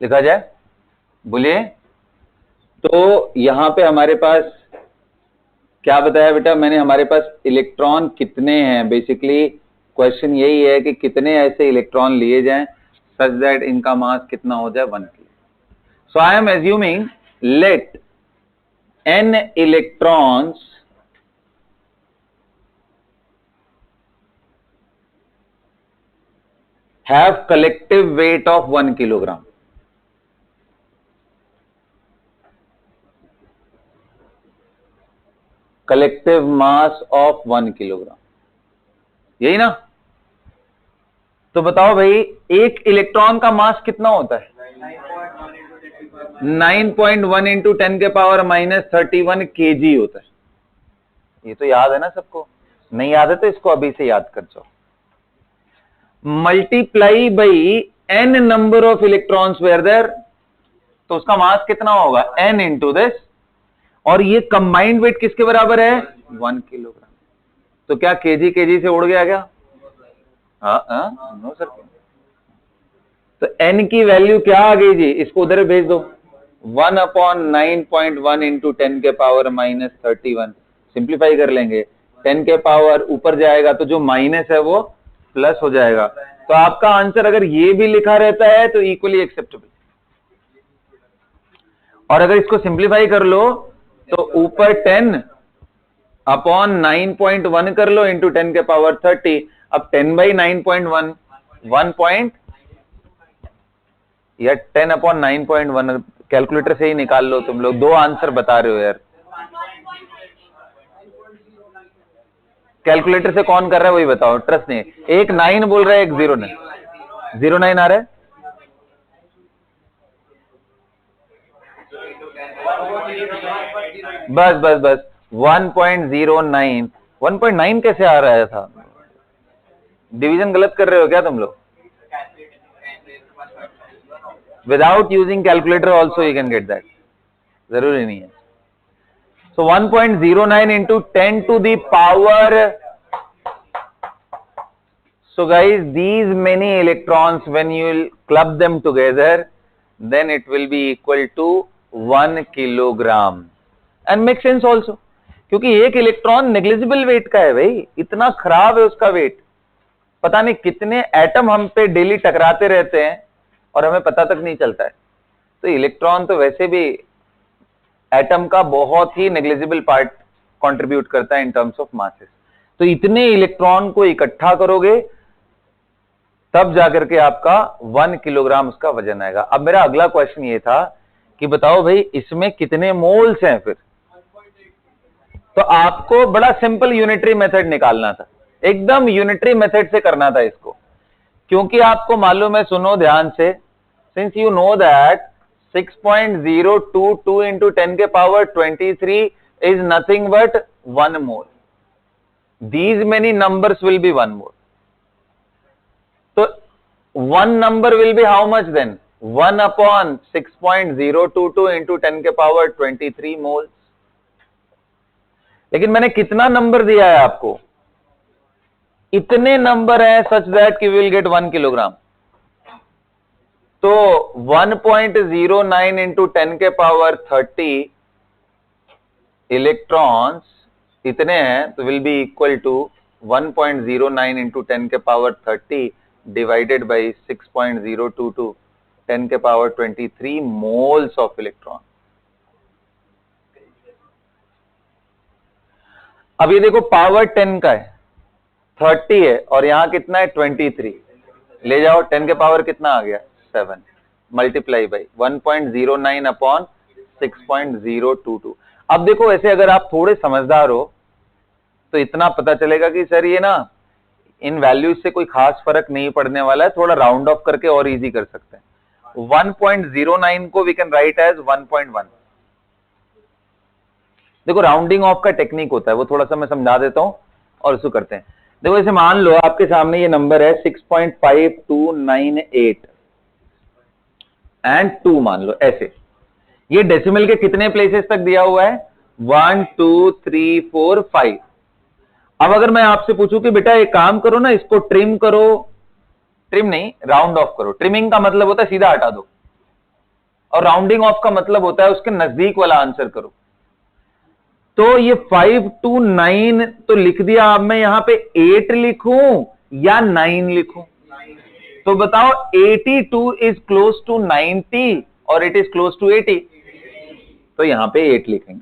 लिखा जाए, बोलिए। तो यहां पे हमारे पास क्या बताया बेटा मैंने? हमारे पास इलेक्ट्रॉन कितने हैं? बेसिकली क्वेश्चन यही है कि कितने ऐसे इलेक्ट्रॉन लिए जाएं सच दैट इनका मास कितना हो जाए? 1 kilo. So I am assuming let n electrons have collective weight of 1 kilogram. Collective mass of 1 kilogram, यही ना? तो बताओ भाई एक इलेक्ट्रॉन का मास कितना होता है? 9.1 इंटू 10 के पावर -31 kg होता है। ये तो याद है ना सबको? नहीं याद है तो इसको अभी से याद कर जाओ। Multiply by n number of electrons where there, तो उसका मास कितना होगा? n इंटू दिस, और ये कंबाइंड वेट किसके बराबर है? 1 किलोग्राम। तो क्या केजी केजी से उड़ गया क्या? No sir. तो n की वैल्यू क्या आ गई जी? इसको उधर भेज दो, 1/9.1 इंटू 10 के पावर -31। सिंप्लीफाई कर लेंगे, 10 के पावर ऊपर जाएगा तो जो माइनस है वो प्लस हो जाएगा। तो आपका आंसर अगर ये भी लिखा रहता है तो इक्वली एक्सेप्टेबल। और अगर इसको सिंप्लीफाई कर लो तो ऊपर 10/9.1 कर लो इंटू 10 के पावर 30। अब 10/9.1 1 या 10/9.1 कैलकुलेटर से ही निकाल लो तुम लोग। दो आंसर बता रहे हो यार। कैलकुलेटर से कौन कर रहा है वही बताओ, ट्रस्ट नहीं। एक 9 बोल रहा है, एक 09 09 आ रहा है। बस बस बस 1.09 1.9 कैसे आ रहा था? डिवीजन गलत कर रहे हो क्या तुम लोग? Without using calculator also you can get that, जरूरी नहीं है। So 1.09 into 10 to the power. So guys, these many electrons, when you will club them together, then it will be equal to 1 kilogram. And make sense also. क्योंकि एक electron negligible wait का है भाई, इतना खराब है उसका वेट। पता नहीं कितने एटम हम पे डेली टकराते रहते हैं और हमें पता तक नहीं चलता है। तो इलेक्ट्रॉन तो वैसे भी एटम का बहुत ही नेग्लिजिबल पार्ट कंट्रीब्यूट करता है इन टर्म्स ऑफ मासेस। तो इतने इलेक्ट्रॉन को इकट्ठा करोगे तब जाकर के आपका 1 किलोग्राम उसका वजन आएगा। अब मेरा अगला क्वेश्चन ये था कि बताओ भाई इसमें कितने मोल्स हैं फिर? तो आपको बड़ा सिंपल यूनिटरी मेथड निकालना था, एकदम यूनिटरी मेथड से करना था इसको, क्योंकि आपको मालूम है, सुनो ध्यान से, since you know that 6.022 into 10 के power 23 is nothing but 1 mole. These many numbers will be 1 mole. So 1 number will be how much then? 1 upon 6.022 into 10 के पावर 23 moles. लेकिन मैंने कितना नंबर दिया है आपको? इतने नंबर है such that you will get 1 kilogram. तो 1.09 इंटू 10 के पावर 30 इलेक्ट्रॉन्स इतने हैं, तो will be equal to 1.09 into 10 के पावर 30 डिवाइडेड बाई 6.022 10 के पावर 23 मोल्स ऑफ इलेक्ट्रॉन। अब ये देखो पावर 10 का है, 30 है और यहां कितना है 23, ले जाओ 10 के पावर कितना आ गया 7 मल्टीप्लाई बाई 1.09 अपॉन 6.022। अब देखो ऐसे अगर आप थोड़े समझदार हो तो इतना पता चलेगा कि सर ये ना इन वैल्यूज से कोई खास फर्क नहीं पड़ने वाला है, थोड़ा राउंड ऑफ करके और इजी कर सकते हैं। 1.09 को वी कैन राइट एज 1.1। देखो राउंडिंग ऑफ का टेक्निक होता है, वो थोड़ा सा मैं समझा देता हूं और उसको करते हैं। देखो ऐसे मान लो आपके सामने ये नंबर है 6.5298 एंड 2 मान लो, ऐसे ये डेसिमल के कितने प्लेसेस तक दिया हुआ है? 1 2 3 4 5। अब अगर मैं आपसे पूछूं कि बेटा एक काम करो ना, इसको ट्रिम करो, ट्रिम नहीं राउंड ऑफ करो। ट्रिमिंग का मतलब होता है सीधा हटा दो, और राउंडिंग ऑफ का मतलब होता है उसके नजदीक वाला आंसर करो। तो ये 5 to 9 तो लिख दिया, अब मैं यहां पे 8 लिखूं या 9 लिखूं? तो बताओ 82 इज क्लोज टू 90 और इट इज क्लोज टू 80, तो यहां पे 8 लिखेंगे।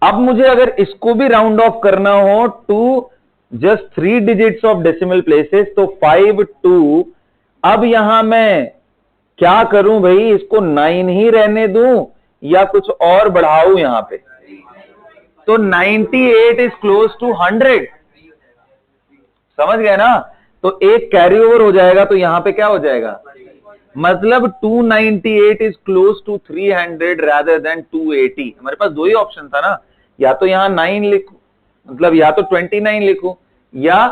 अब मुझे अगर इसको भी राउंड ऑफ करना हो to just 3 digits of decimal places, तो 5 2, अब यहां मैं क्या करूं भाई, इसको 9 ही रहने दूं या कुछ और बढ़ाऊं यहां पे? तो 98 इज क्लोज टू 100, समझ गए ना? तो एक कैरी ओवर हो जाएगा, तो यहां पे क्या हो जाएगा, मतलब 298 is close to 300 rather than 280। हमारे पास दो ही ऑप्शन था ना, या तो यहां 9 लिखूं, मतलब या तो 29 लिखूं या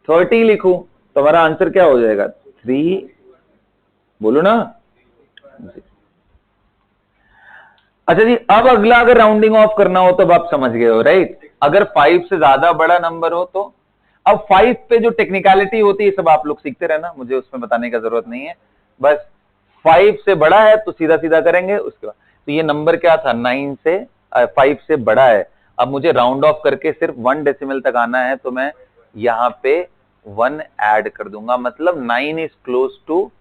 30 लिखूं, तो हमारा आंसर क्या हो जाएगा 3, बोलो ना। अच्छा जी, अब अगला अगर राउंडिंग ऑफ करना हो तो आप समझ गए हो, राइट। अगर 5 से ज्यादा बड़ा नंबर हो तो, अब 5 पे जो टेक्निकलिटी होती है सब आप लोग सीखते रहना, मुझे उसमें बताने का जरूरत नहीं है। बस 5 से बड़ा है तो सीधा सीधा करेंगे, उसके बाद तो ये नंबर क्या था, 9 से 5 से बड़ा है। अब मुझे राउंड ऑफ करके सिर्फ 1 डेसिमल तक आना है, तो मैं यहां पे 1 ऐड कर दूंगा, मतलब 9 is close to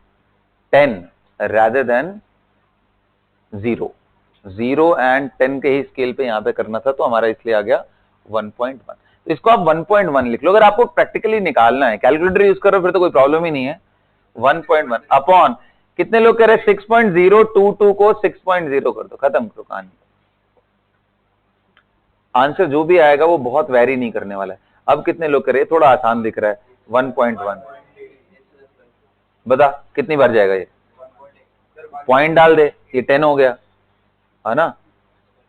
10 rather than 0 and 10 के ही स्केल पे यहां पे करना था, तो हमारा इसलिए आ गया 1.1। तो इसको आप 1.1 लिख लो। अगर आपको प्रैक्टिकली निकालना है, कैलकुलेटर यूज करो फिर तो कोई प्रॉब्लम ही नहीं है। 1.1 अपॉन कितने लोग कह रहे हैं 6.022 को 6.0 कर दो, खत्म करो कहानी। आंसर जो भी आएगा वो बहुत वेरी नहीं करने वाला है। अब कितने लोग कह रहे हैं, थोड़ा आसान दिख रहा है 1.1, बता कितनी बार जाएगा ये, पॉइंट डाल दे, ये 10 हो गया है ना,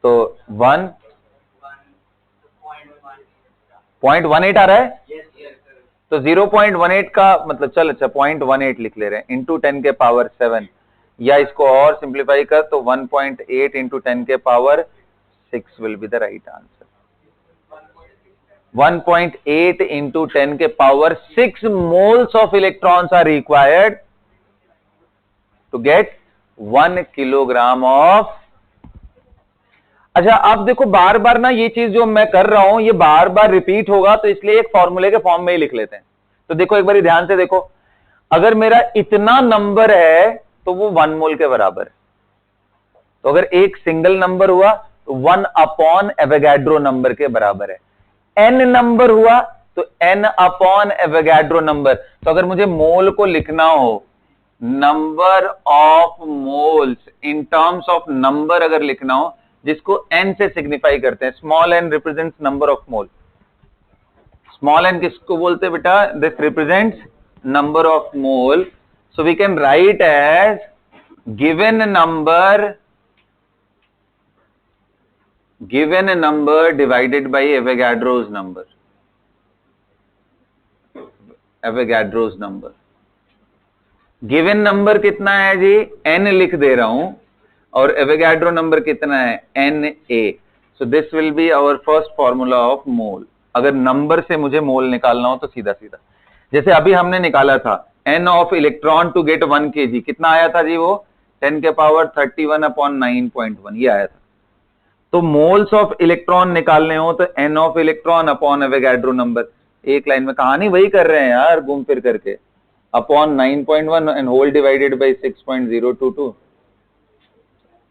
तो 1.18 आ रहा है, तो 0.18 का मतलब चल अच्छा 0.18 लिख ले रहे हैं, इंटू 10 के पावर 7, या इसको और सिंप्लीफाई कर तो 1.8 इंटू 10 के power 6 will be the right answer. 1.8 into 10 के power 6 moles of electrons are required to get 1 kilogram of. अच्छा अब देखो बार बार ना ये चीज जो मैं कर रहा हूं ये बार बार रिपीट होगा, तो इसलिए एक फॉर्मूले के फॉर्म में ही लिख लेते हैं। तो देखो एक बार ध्यान से देखो, अगर मेरा इतना नंबर है तो वो 1 मोल के बराबर है। तो अगर एक सिंगल नंबर हुआ तो 1 अपॉन एवोगाड्रो नंबर के बराबर है। n नंबर हुआ तो n अपॉन एवोगाड्रो नंबर। तो अगर मुझे मोल को लिखना हो, number of moles in terms of number अगर लिखना हो, जिसको n से सिग्निफाई करते हैं, small n represents number of mole. Small n किसको बोलते हैं बेटा, this represents number of mole. So we can write as given number divided by Avogadro's number. Avogadro's number given number कितना है जी, n लिख दे रहा हूं, और एवोगाड्रो नंबर कितना है Na। So this will be our first formula of mole. अगर number से मुझे मोल निकालना हो तो सीधा सीधा, जैसे अभी हमने निकाला था n of electron to get 1 kg, कितना आया था जी वो 10 के पावर 31 अपॉन 9.1 ये आया था। तो मोल्स ऑफ इलेक्ट्रॉन निकालने हो तो n of electron upon Avogadro number, एक लाइन में कहानी वही कर रहे हैं यार घूम फिर करके, upon 9.1 and whole divided by 6.022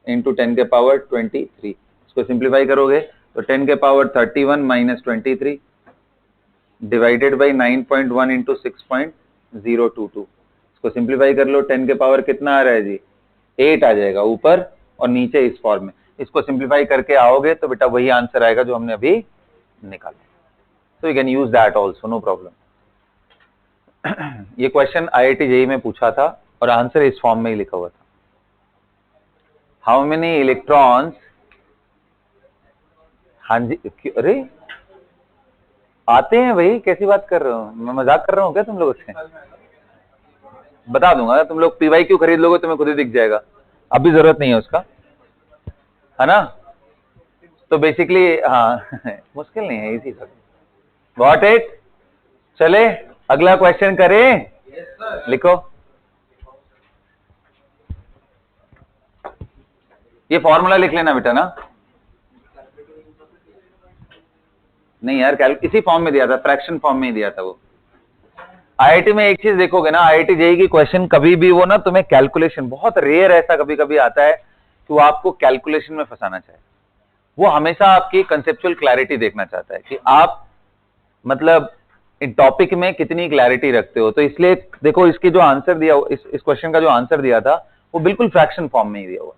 into 10 के पावर 23। इसको सिंप्लीफाई करोगे तो 10 के power 31 minus 23 divided by 9.1 into 6.022। इसको सिंप्लीफाई कर लो, 10 के पावर कितना आ रहा है जी 8 आ जाएगा ऊपर और नीचे इस फॉर्म में। इसको सिंप्लीफाई करके आओगे तो बेटा वही आंसर आएगा जो हमने अभी निकाला। तो you can use that also, no problem. ये क्वेश्चन IIT JEE में पूछा था और आंसर इस फॉर्म में ही लिखा हुआ था। हाउ मेनी इलेक्ट्रॉन्स, हाँ जी अरे आते हैं भाई, कैसी बात कर रहे हो, मैं मजाक कर रहा हूँ क्या तुम लोगों से? बता दूंगा, तुम लोग PYQ खरीद लोगे तुम्हें खुद ही दिख जाएगा, अभी जरूरत नहीं है उसका, है ना। तो बेसिकली हाँ मुश्किल नहीं है, इजी सब, गॉट इट। चले अगला क्वेश्चन करें, लिखो। ये फॉर्मूला लिख लेना बेटा ना, नहीं यार इसी फॉर्म में दिया था, फ्रैक्शन फॉर्म में ही दिया था वो। IIT में एक चीज देखोगे ना, IIT JEE की क्वेश्चन कभी भी वो ना तुम्हें कैलकुलेशन, बहुत रेयर ऐसा कभी कभी आता है कि वो आपको कैलकुलेशन में फंसाना चाहे। वो हमेशा आपकी कंसेप्चुअल क्लैरिटी देखना चाहता है कि आप मतलब इन टॉपिक में कितनी क्लैरिटी रखते हो। तो इसलिए देखो इसकी जो आंसर दिया, इस क्वेश्चन का जो आंसर दिया था वो बिल्कुल फ्रैक्शन फॉर्म में ही दिया हुआ,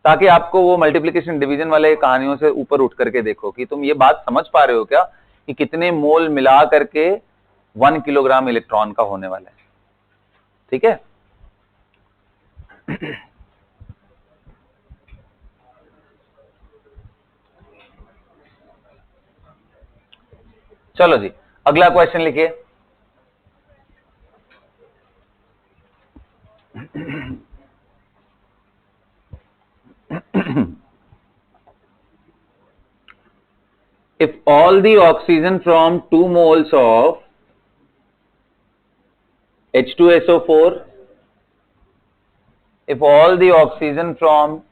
ताकि आपको वो मल्टीप्लिकेशन डिवीजन वाले कहानियों से ऊपर उठ करके देखो कि तुम ये बात समझ पा रहे हो क्या कि कितने मोल मिला करके 1 किलोग्राम इलेक्ट्रॉन का होने वाला है। ठीक है, चलो जी अगला क्वेश्चन लिखिए। If all the oxygen from 2 moles of H2SO4, if all the oxygen from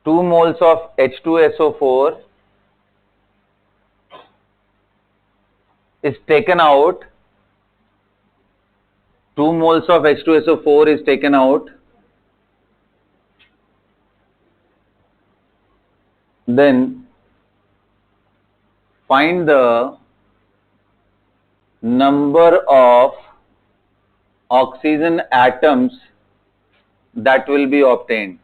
2 moles of H2SO4 is taken out, 2 moles of H2SO4 is taken out, then find the number of oxygen atoms that will be obtained.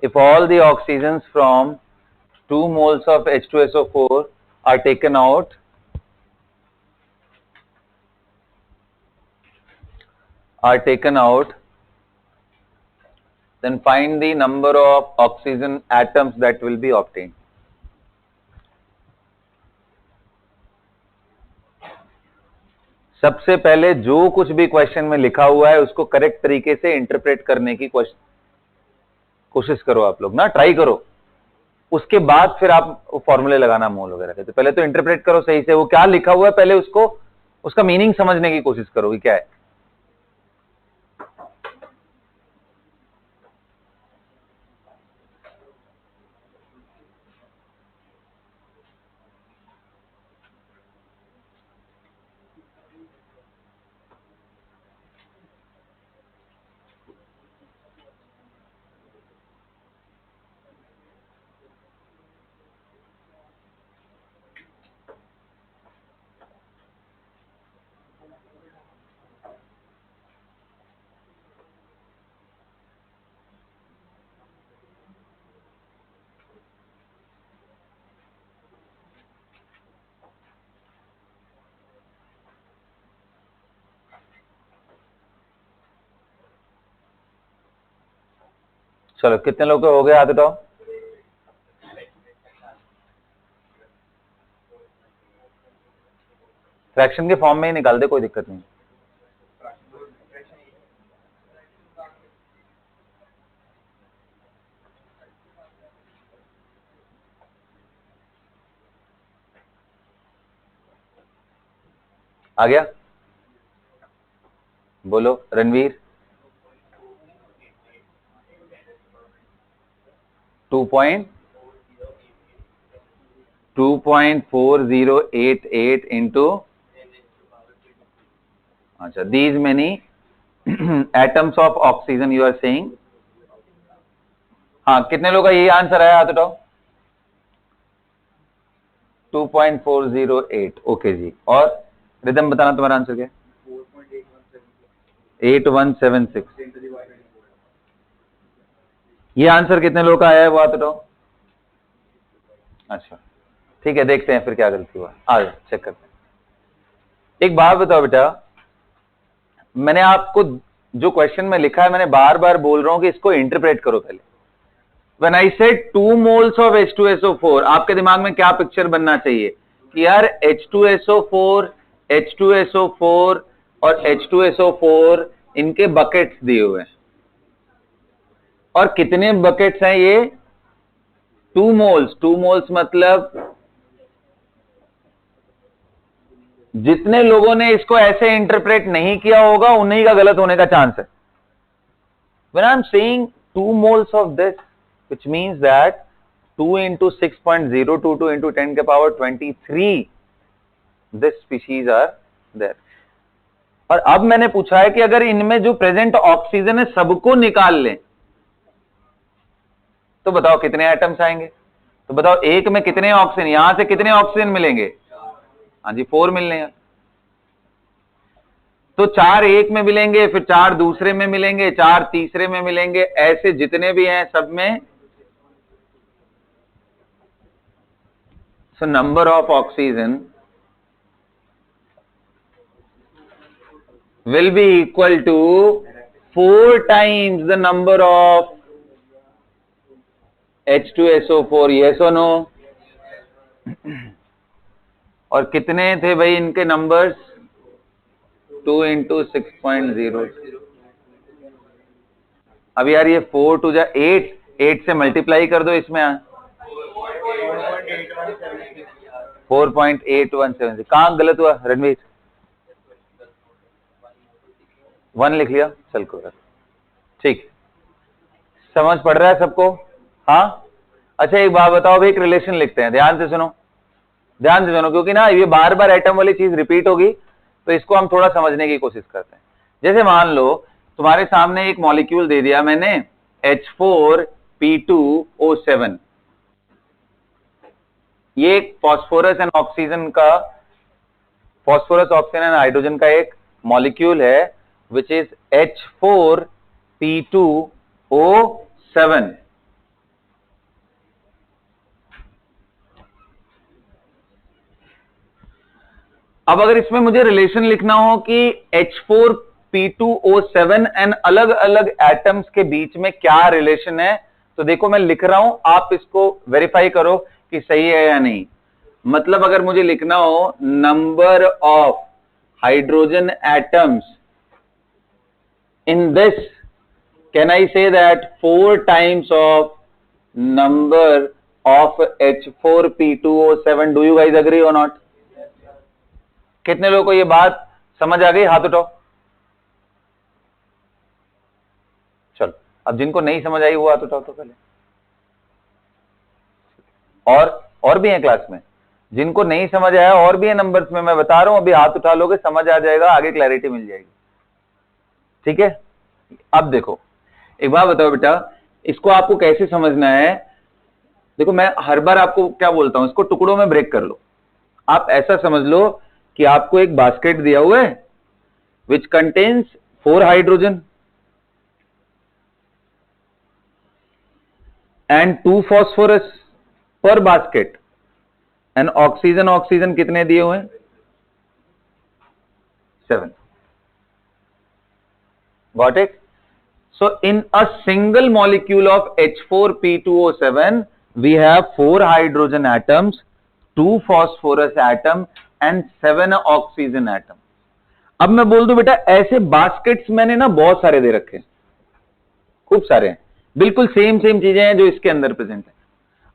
If all the oxygens from 2 moles of H2SO4 are taken out, then find the number of oxygen atoms that will be obtained. सबसे पहले जो कुछ भी question में लिखा हुआ है उसको करेक्ट तरीके से इंटरप्रेट करने की कोशिश करो आप लोग ना, ट्राई करो। उसके बाद फिर आप फॉर्मूले लगाना मोल वगैरह के, तो पहले तो इंटरप्रेट करो सही से, वो क्या लिखा हुआ है पहले उसको, उसका मीनिंग समझने की कोशिश करो कि क्या है। चलो कितने लोग हो गए हाथ उठाओ। फ्रैक्शन के फॉर्म में ही निकाल दे, कोई दिक्कत नहीं। आ गया, बोलो रणवीर। 2.4088 इंटू, अच्छा, these many atoms of oxygen you are saying। हाँ, कितने लोग का यही आंसर आया हाथ उठाओ। 2.408, ओके जी। और रिदम बताना तुम्हारा आंसर क्या है। 8176। ये आंसर कितने लोग का आया है वो हाथ उठाओ। अच्छा ठीक है, देखते हैं फिर क्या गलती हुआ, आ जाओ चेक करते हैं। एक बात बताओ बेटा, मैंने आपको जो क्वेश्चन में लिखा है मैंने बार बार बोल रहा हूं कि इसको इंटरप्रेट करो पहले। When I said 2 moles of H2SO4, आपके दिमाग में क्या पिक्चर बनना चाहिए कि यार H2SO4 और H2SO4 इनके बकेट्स दिए हुए हैं, और कितने बकेट्स हैं ये 2 मोल्स। 2 मोल्स मतलब जितने लोगों ने इसको ऐसे इंटरप्रेट नहीं किया होगा उन्हीं का गलत होने का चांस है। When I'm saying 2 moles of this, which means that 2 into 6.022 into 10 के power 23 this species are there। और अब मैंने पूछा है कि अगर इनमें जो प्रेजेंट ऑक्सीजन है सबको निकाल लें तो बताओ कितने एटम्स आएंगे। तो बताओ एक में कितने ऑक्सीजन, यहां से कितने ऑक्सीजन मिलेंगे। हाँ जी 4 मिलने हैं। तो 4 एक में मिलेंगे, फिर 4 दूसरे में मिलेंगे, 4 तीसरे में मिलेंगे, ऐसे जितने भी हैं सब में। So number of oxygen will be equal to 4 times the number of H2SO4, yes or no? और कितने थे भाई इनके नंबर्स? 2 into 6.0। अब यार ये 4 to 8, 8 से मल्टीप्लाई कर दो इसमें। 4.8176। कहां गलत हुआ रणवीर? 1 लिख लिया, चल को ठीक, समझ पड़ रहा है सबको? हाँ, अच्छा एक बात बताओ भाई, एक रिलेशन लिखते हैं, ध्यान से सुनो, ध्यान से सुनो, क्योंकि ना ये बार बार एटम वाली चीज रिपीट होगी, तो इसको हम थोड़ा समझने की कोशिश करते हैं। जैसे मान लो तुम्हारे सामने एक मॉलिक्यूल दे दिया मैंने H4P2O7, ये एक फास्फोरस एंड ऑक्सीजन का, फास्फोरस ऑक्सीजन एंड हाइड्रोजन का एक मॉलिक्यूल है विच इज H4P2O7। अब अगर इसमें मुझे रिलेशन लिखना हो कि H4P2O7 एंड अलग अलग एटम्स के बीच में क्या रिलेशन है, तो देखो मैं लिख रहा हूं, आप इसको वेरीफाई करो कि सही है या नहीं। मतलब अगर मुझे लिखना हो number of hydrogen atoms in this, can I say that 4 times of number of H4P2O7? Do you guys agree or not? कितने लोगों को ये बात समझ आ गई? हाथ उठाओ। चलो, अब जिनको नहीं समझ आई वो हाथ उठाओ तो पहले। और भी हैं क्लास में जिनको नहीं समझ आया, और भी है नंबर्स में, मैं बता रहा हूं, अभी हाथ उठा लोगे समझ आ जाएगा, आगे क्लैरिटी मिल जाएगी। ठीक है, अब देखो एक बात बताओ बेटा, इसको आपको कैसे समझना है? देखो मैं हर बार आपको क्या बोलता हूं, इसको टुकड़ों में ब्रेक कर लो। आप ऐसा समझ लो कि आपको एक बास्केट दिया हुआ है which contains 4 hydrogen and 2 phosphorus पर बास्केट, एंड ऑक्सीजन कितने दिए हुए हैं? 7। Got it? So in a single molecule of H4P2O7 we have 4 hydrogen atoms, 2 phosphorus atom and 7 oxygen atom. अब मैं बोल दूं बेटा, ऐसे बास्केट्स मैंने ना बहुत सारे दे रखे हैं, खूब सारे हैं, बिल्कुल सेम चीजें हैं जो इसके अंदर प्रेजेंट है।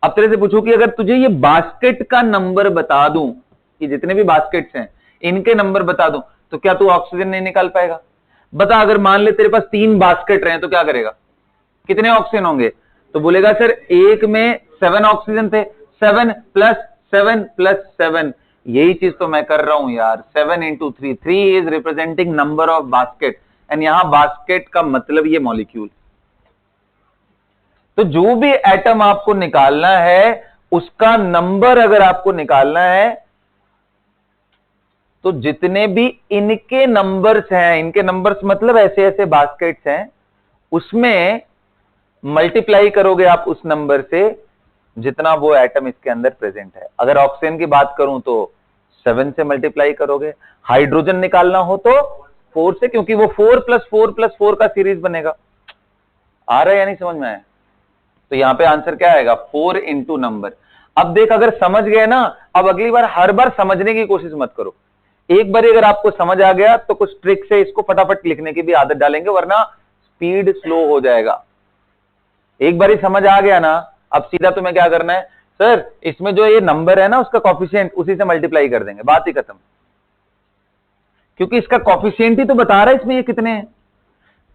अब तेरे से पूछूं कि अगर तुझे ये बास्केट का नंबर बता दूं, कि जितने भी बास्केट्स हैं इनके नंबर बता दूं, तो क्या तू ऑक्सीजन नहीं निकाल पाएगा? बता, अगर मान ले तेरे पास 3 बास्केट रहे तो क्या करेगा? कितने ऑक्सीजन होंगे? तो बोलेगा सर एक में 7 ऑक्सीजन थे, 7 प्लस 7 प्लस 7। यही चीज तो मैं कर रहा हूं यार, 7 into 3, 3 is representing number of basket, and यहां बास्केट का मतलब ये मॉलिक्यूल। तो जो भी एटम आपको निकालना है उसका नंबर अगर आपको निकालना है, तो जितने भी इनके नंबर्स हैं, इनके नंबर्स मतलब ऐसे ऐसे बास्केट्स हैं, उसमें मल्टीप्लाई करोगे आप उस नंबर से जितना वो एटम इसके अंदर प्रेजेंट है। अगर ऑक्सीजन की बात करूं तो 7 से मल्टीप्लाई करोगे, हाइड्रोजन निकालना हो तो 4 से, क्योंकि वो 4 प्लस 4 प्लस 4 का सीरीज बनेगा। आ रहा है या नहीं समझ में आया? तो यहां पे आंसर क्या आएगा? 4 इंटू नंबर। अब देख, अगर समझ गए ना, अब अगली बार हर बार समझने की कोशिश मत करो। एक बार अगर आपको समझ आ गया तो कुछ ट्रिक से इसको फटाफट लिखने की भी आदत डालेंगे, वरना स्पीड स्लो हो जाएगा। एक बार ही समझ आ गया ना, अब सीधा तुम्हें क्या करना है, सर इसमें जो ये नंबर है ना उसका कॉफिशिएंट उसी से मल्टीप्लाई कर देंगे, बात ही खत्म। क्योंकि इसका कॉफिशिएंट ही तो बता रहा है इसमें ये कितने हैं।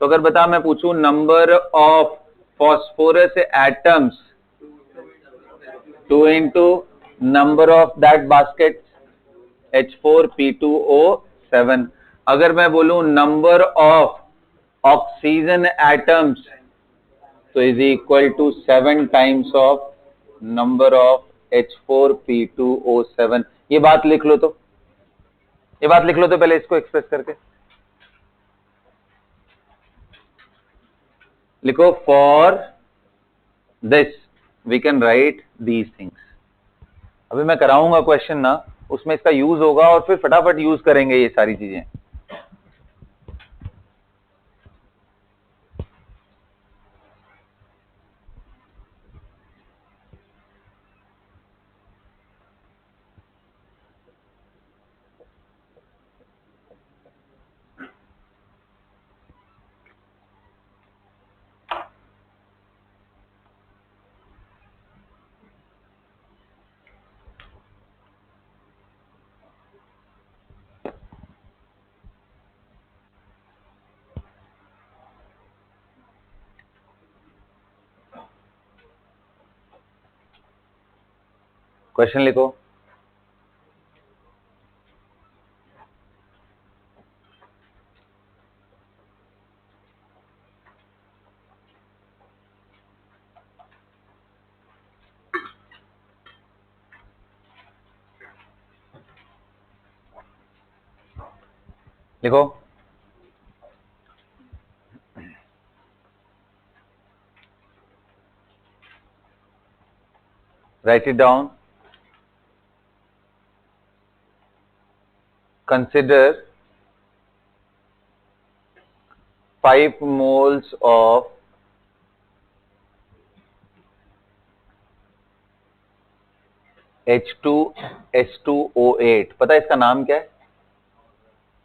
तो अगर बता, मैं पूछूं number of phosphorus atoms 2 into number of that basket H4P2O7। अगर मैं बोलूं नंबर ऑफ ऑक्सीजन एटम्स, तो is equal to 7 times of number of H4P2O7। ये बात लिख लो तो, ये बात लिख लो तो पहले इसको एक्सप्रेस करके। लिखो for this we can write these things. अभी मैं कराऊंगा क्वेश्चन ना, उसमें इसका यूज होगा और फिर फटाफट यूज करेंगे ये सारी चीजें। क्वेश्चन लिखो। लिखो। Right it down. Consider 5 moles of H2S2O8। पता है इसका नाम क्या है?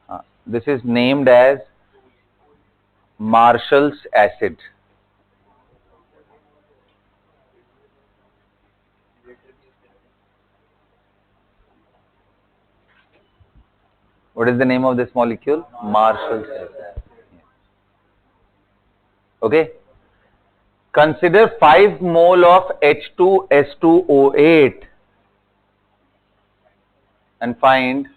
हाँ, this is named as Marshall's acid. What is the name of this molecule? Marshall's acid. Okay. Consider 5 mole of H2S2O8 and find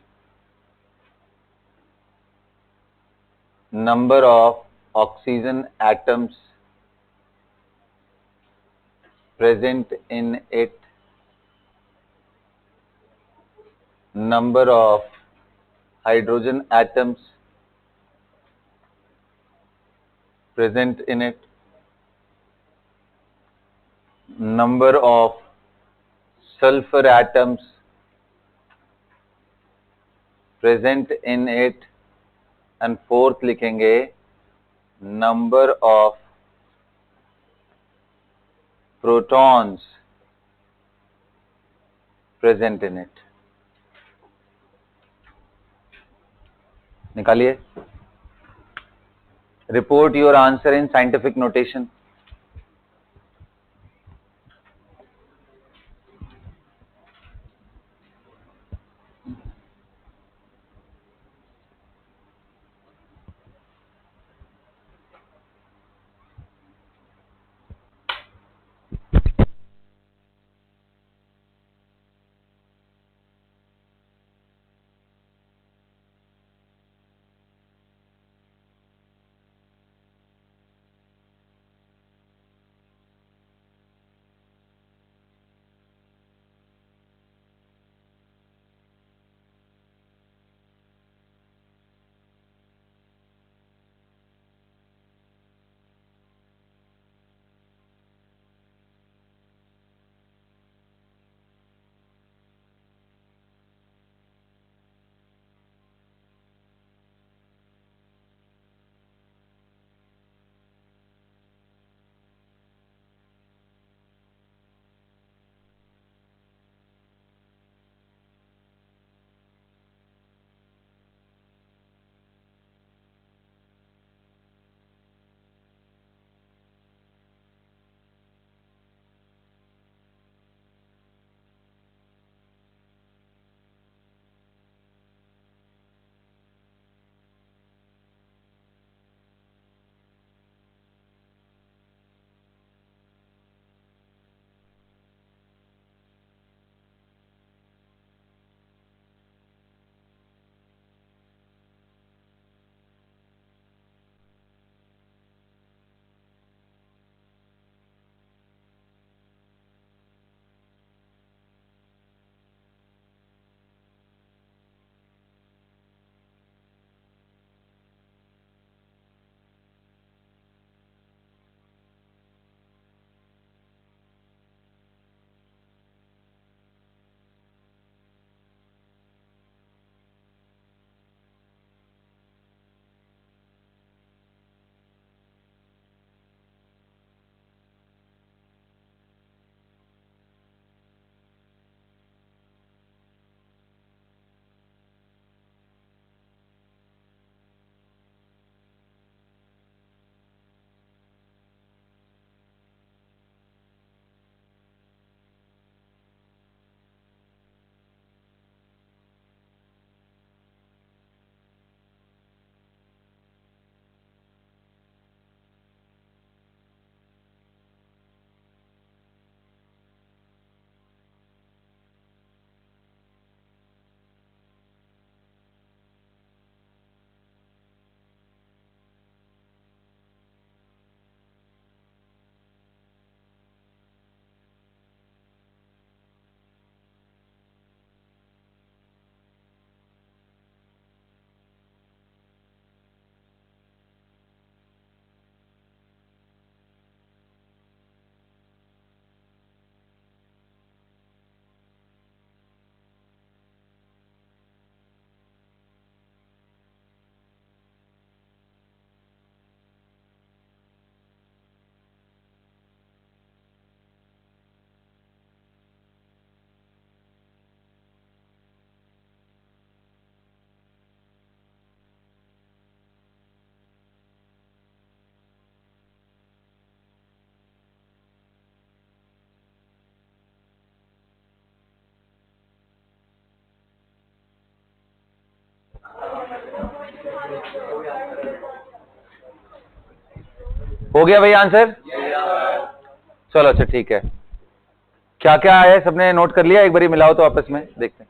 number of oxygen atoms present in it, number of hydrogen atoms present in it, number of sulfur atoms present in it, and fourth लिखेंगे number of protons present in it। निकालिए। Report your answer in scientific notation। हो गया भाई answer? चलो अच्छा ठीक है। क्या क्या आया सबने नोट कर लिया? एक बारी मिलाओ तो आपस में देखते हैं।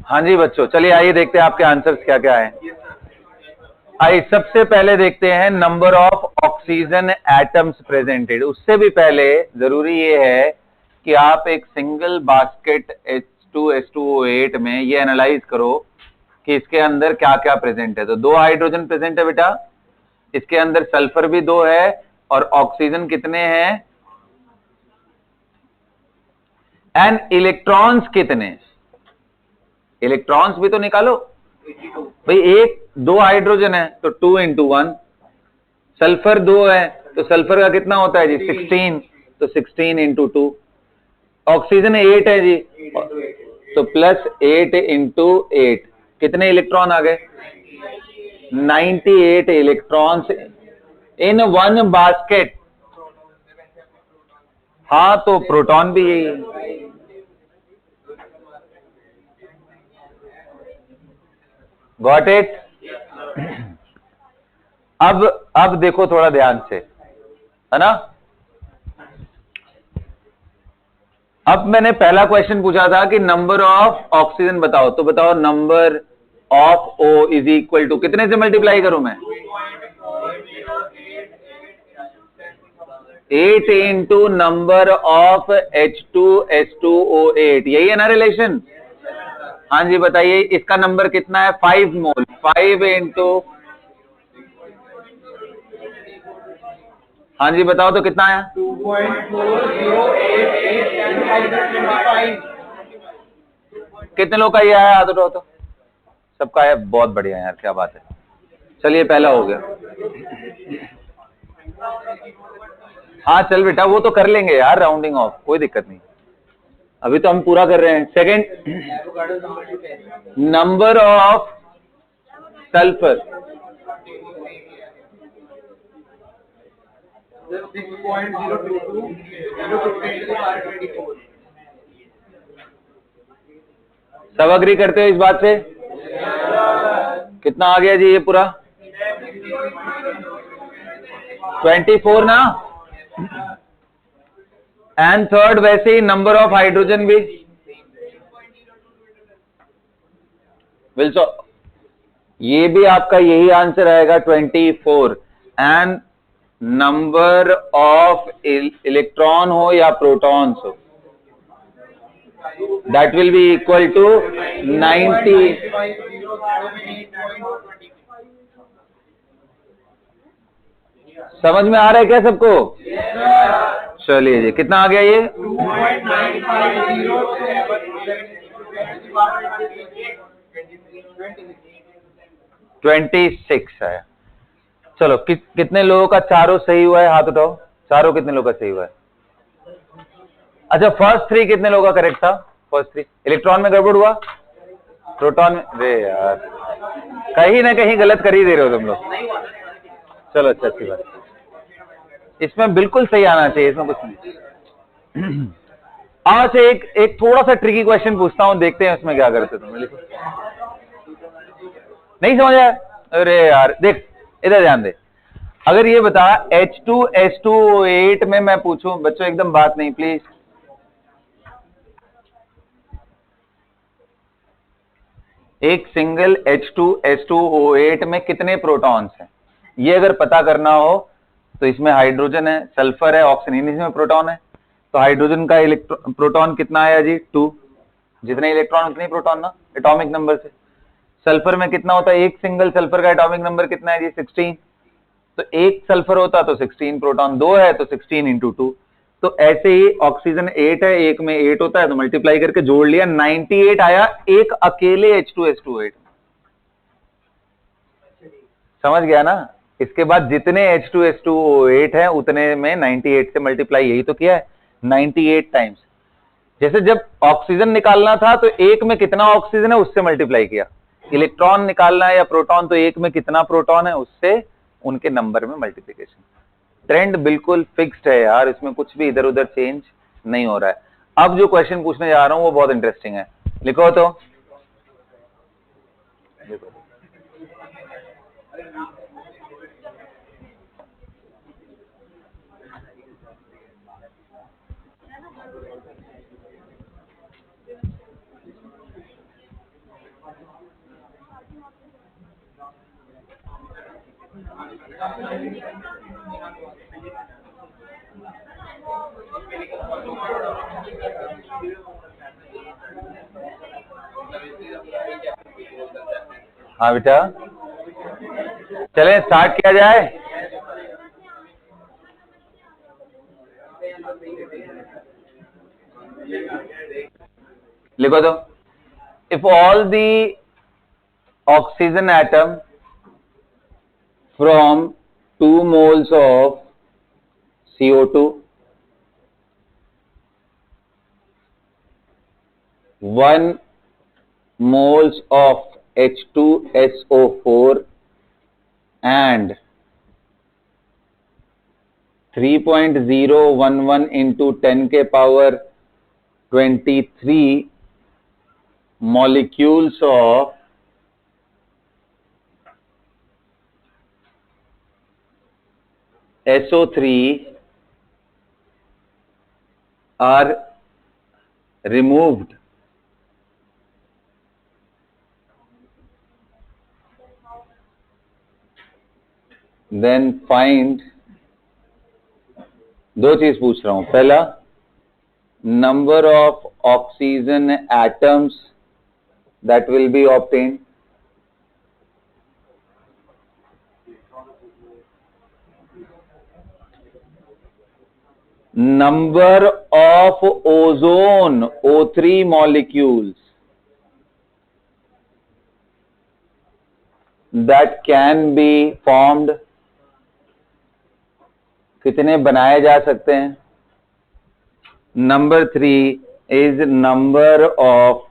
हाँ जी बच्चों, चलिए आइए देखते हैं आपके आंसर्स क्या क्या है। आइए सबसे पहले देखते हैं number of oxygen atoms presented. उससे भी पहले जरूरी ये है कि आप एक सिंगल बास्केट H2SO8 में ये एनालाइज करो कि इसके अंदर क्या क्या प्रेजेंट है। तो 2 हाइड्रोजन प्रेजेंट है बेटा, इसके अंदर सल्फर भी 2 है और ऑक्सीजन कितने हैं एंड इलेक्ट्रॉन्स कितने? इलेक्ट्रॉन्स भी तो निकालो भाई। 2 हाइड्रोजन है तो 2 × 1, सल्फर 2 है तो सल्फर का कितना होता है जी 16, तो 16 × 2, ऑक्सीजन 8 है जी तो +8 × 8, कितने इलेक्ट्रॉन आ गए? 98 इलेक्ट्रॉन्स इन 1 बास्केट। हाँ तो प्रोटॉन भी यही है। Got it? अब देखो थोड़ा ध्यान से, है ना। अब मैंने पहला क्वेश्चन पूछा था कि नंबर ऑफ ऑक्सीजन बताओ, तो बताओ number of O is equal to कितने से मल्टीप्लाई करूं मैं? 8 × नंबर ऑफ H2S2O8, यही है ना रिलेशन? हाँ जी बताइए, इसका नंबर कितना है? 5 मोल। 5 × हाँ जी बताओ तो कितना है? 2.4088 कितने लोग का ये आया? हाथ उठाओ तो। सबका है, बहुत बढ़िया यार, क्या बात है। चलिए पहला हो गया। हाँ चल बेटा, वो तो कर लेंगे यार, राउंडिंग ऑफ, कोई दिक्कत नहीं, अभी तो हम पूरा कर रहे हैं। सेकंड, नंबर ऑफ सल्फर 6.022 सब अग्री करते हो इस बात से? कितना आ गया जी ये पूरा? 24 ना। एंड थर्ड वैसे ही नंबर ऑफ हाइड्रोजन भी विल्सो, ये भी आपका यही आंसर आएगा 24। एंड नंबर ऑफ इलेक्ट्रॉन हो या प्रोटॉन्स हो, that will be equal to 90। समझ में आ रहा है क्या सबको? चलिए जी, कितना आ गया ये? 26 है। चलो कितने लोगों का चारों सही हुआ है? हाथ उठाओ। चारों कितने लोगों का सही हुआ है? अच्छा, फर्स्ट 3 कितने लोगों का करेक्ट था? फर्स्ट 3 इलेक्ट्रॉन में गड़बड़ हुआ, प्रोटॉन में? अरे यार, कहीं ना कहीं गलत कर ही दे रहे हो तुम लोग। चलो अच्छा, अच्छी बात, इसमें बिल्कुल सही आना चाहिए, इसमें कुछ नहीं। आज से एक थोड़ा सा ट्रिकी क्वेश्चन पूछता हूं, देखते हैं उसमें क्या करते तुम। लिखो, नहीं समझ आया? अरे यार देख, इधर ध्यान दे। अगर ये बता H2S2O8 में मैं पूछूं, बच्चों एकदम बात नहीं प्लीज, एक सिंगल H2S2O8 में कितने प्रोटॉन्स हैं, ये अगर पता करना हो तो इसमें हाइड्रोजन है, सल्फर है, ऑक्सीजन, इसमें प्रोटॉन है, तो हाइड्रोजन का प्रोटॉन कितना आया जी 2, जितने इलेक्ट्रॉन उतने प्रोटॉन ना एटॉमिक नंबर से। सल्फर में कितना होता है, एक सिंगल सल्फर का एटॉमिक नंबर कितना है जी 16, तो एक सल्फर होता तो 16 प्रोटॉन, दो है तो 16 इंटू 2, तो ऐसे ही ऑक्सीजन 8 है, एक में 8 होता है तो मल्टीप्लाई करके जोड़ लिया, 98 आया एक अकेले H2S2O8। समझ गया ना। इसके बाद जितने H2S2O8 है उतने में 98 से मल्टीप्लाई, यही तो किया है 98 टाइम्स। जैसे जब ऑक्सीजन निकालना था तो एक में कितना ऑक्सीजन है उससे मल्टीप्लाई किया, इलेक्ट्रॉन निकालना है या प्रोटॉन तो एक में कितना प्रोटॉन है उससे उनके नंबर में मल्टीप्लिकेशन। ट्रेंड बिल्कुल फिक्स्ड है यार, इसमें कुछ भी इधर उधर चेंज नहीं हो रहा है। अब जो क्वेश्चन पूछने जा रहा हूं वो बहुत इंटरेस्टिंग है, लिखो तो। लिखो। हाँ बेटा, चलें स्टार्ट किया जाए। लिखो तो, if all the oxygen atom from 2 moles of CO2, 1 moles of H2SO4 and 3.011 into 10 के power 23 molecules of SO3 are removed, then find, दो चीज पूछ रहा हूं, पहला number of oxygen atoms that will be obtained, number of ozone O3 molecules that can be formed, कितने बनाए जा सकते हैं। Number 3 is number of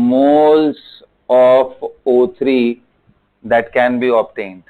moles of O3 that can be obtained।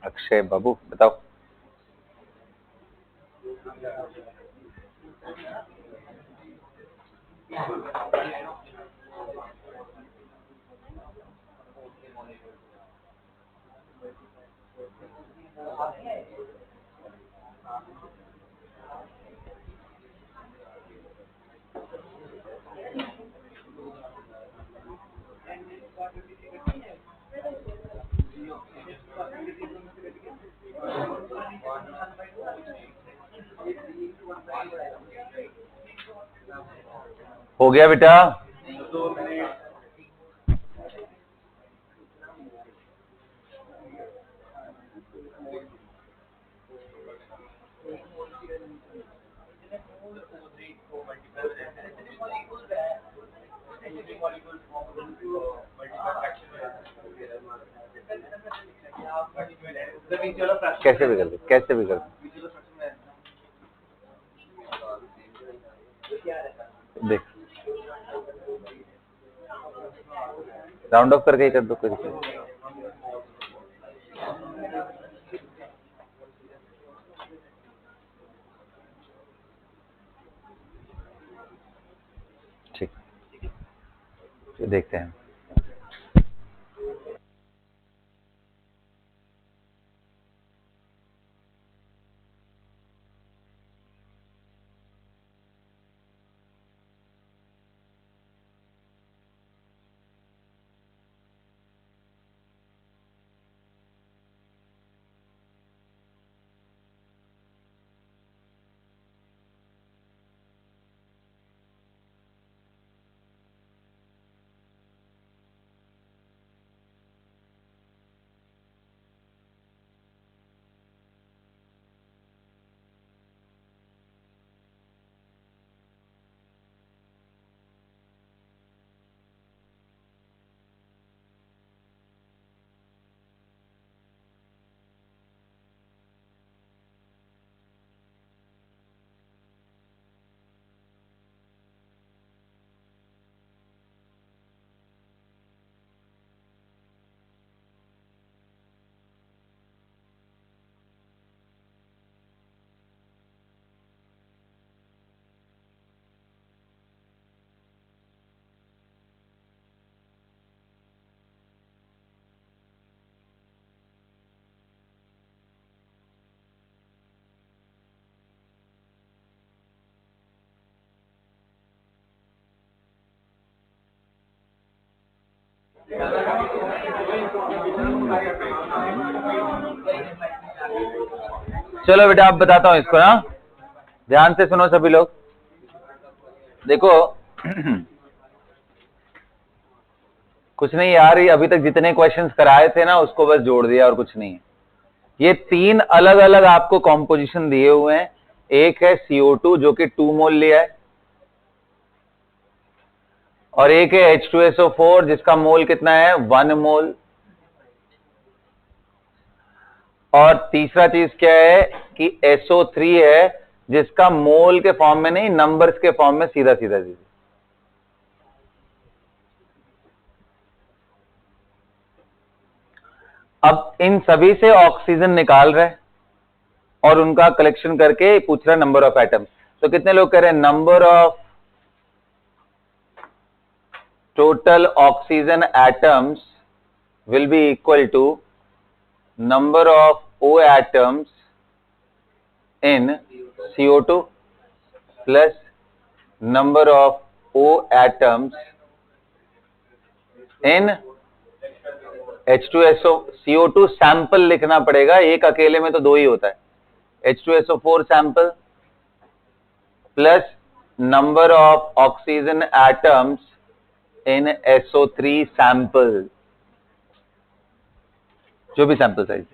Akshay babu बताओ। हो गया बेटा? कैसे भी कर दे, कैसे भी कर देख, राउंड ऑफ करके ही कर दो, कोई दिक्कत नहीं। ठीक, तो देखते हैं। चलो बेटा, अब बताता हूं इसको ना, ध्यान से सुनो सभी लोग। देखो कुछ नहीं यार, ये अभी तक जितने क्वेश्चंस कराए थे ना उसको बस जोड़ दिया और कुछ नहीं है। ये तीन अलग अलग आपको कॉम्पोजिशन दिए हुए हैं। एक है CO2 जो कि 2 मोल लिया है, और एक है H2SO4 जिसका मोल कितना है 1 मोल, और तीसरा चीज क्या है कि SO3 है जिसका मोल के फॉर्म में नहीं, नंबर्स के फॉर्म में सीधा सीधा चीज। अब इन सभी से ऑक्सीजन निकाल रहे हैं और उनका कलेक्शन करके पूछ रहा है नंबर ऑफ एटम्स। तो कितने लोग कह रहे हैं number of total oxygen atoms will be equal to number of O atoms in CO2 plus number of O atoms in H2SO। CO2 sample लिखना पड़ेगा, एक अकेले में तो दो ही होता है। H2SO4 sample plus number of oxygen atoms in SO3 sample, जो भी सैंपल साइज,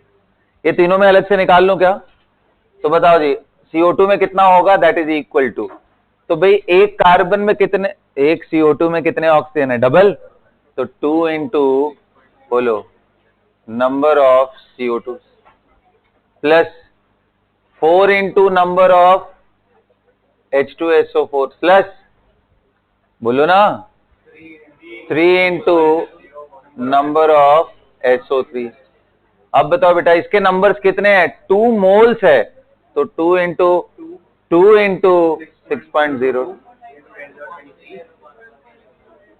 ये तीनों में अलग से निकाल लूं क्या? तो बताओ जी, CO2 में कितना होगा? दैट इज इक्वल टू, तो भाई एक कार्बन में कितने, एक CO2 में कितने ऑक्सीजन है? डबल, तो 2 इंटू बोलो number of CO2 plus 4 into number of H2SO4 plus बोलो ना 3 इंटू नंबर ऑफ SO3। अब बताओ बेटा इसके नंबर्स कितने हैं? 2 मोल्स है, तो 2 इंटू 6.0।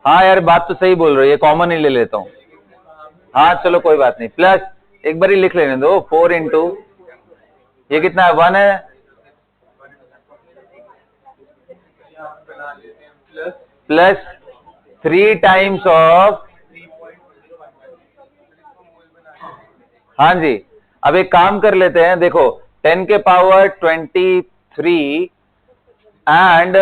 हाँ यार बात तो सही बोल रहे हो, ये कॉमन ही ले लेता हूं। हाँ चलो कोई बात नहीं, प्लस एक बार ही लिख लेने दो, 4 इंटू ये कितना है? 1 है, प्लस 3 टाइम्स ऑफ, हाँ जी। अब एक काम कर लेते हैं, देखो 10 के पावर 23 एंड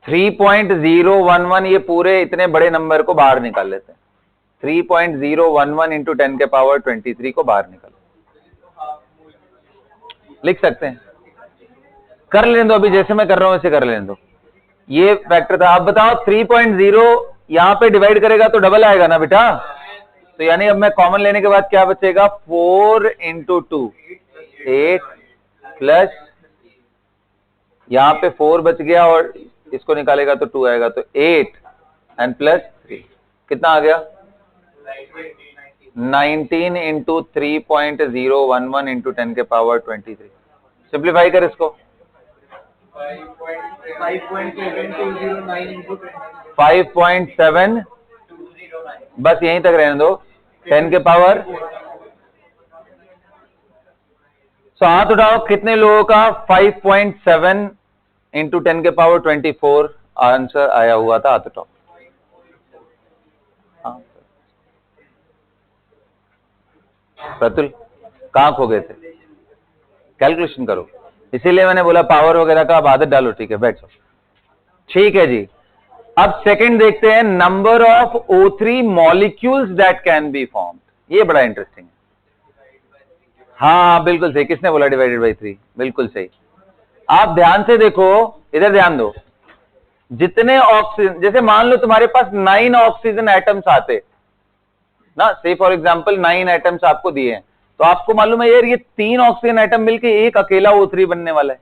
3.011, ये पूरे इतने बड़े नंबर को बाहर निकाल लेते हैं। 3.011 इंटू 10 के पावर 23 को बाहर निकाल लिख सकते हैं, कर लेने दो, अभी जैसे मैं कर रहा हूं वैसे कर लेने दो। ये फैक्टर था। अब बताओ 3.0 यहां पे डिवाइड करेगा तो डबल आएगा ना बेटा, तो यानी अब मैं कॉमन लेने के बाद क्या बचेगा? 4 इंटू 2 8 प्लस यहां पे 4 बच गया और इसको निकालेगा तो 2 आएगा, तो 8 एंड प्लस 3 कितना आ गया? 19 इंटू 3.011 इंटू 10 के पावर 23। सिंप्लीफाई कर इसको, 5.7, बस यहीं तक रहने दो, 10 के पावर। सो हाथ उठाओ कितने लोगों का 5.7 इंटू 10 के पावर 24 आंसर आया हुआ था? हाथ उठाओ। प्रतुल कहां खो गए थे? कैलकुलेशन करो, इसीलिए मैंने बोला पावर वगैरह का अब आदत डालो। ठीक है बैठो, ठीक है जी। अब सेकंड देखते हैं, number of O3 molecules that can be formed. ये बड़ा इंटरेस्टिंग है। हाँ बिल्कुल सही, किसने बोला डिवाइडेड बाई 3? बिल्कुल सही। आप ध्यान से देखो, इधर ध्यान दो, जितने ऑक्सीजन, जैसे मान लो तुम्हारे पास 9 ऑक्सीजन एटम्स आते ना, से फॉर एग्जांपल 9 एटम्स आपको दिए हैं, तो आपको मालूम है यार ये 3 ऑक्सीजन एटम मिलके एक अकेला O3 बनने वाला है,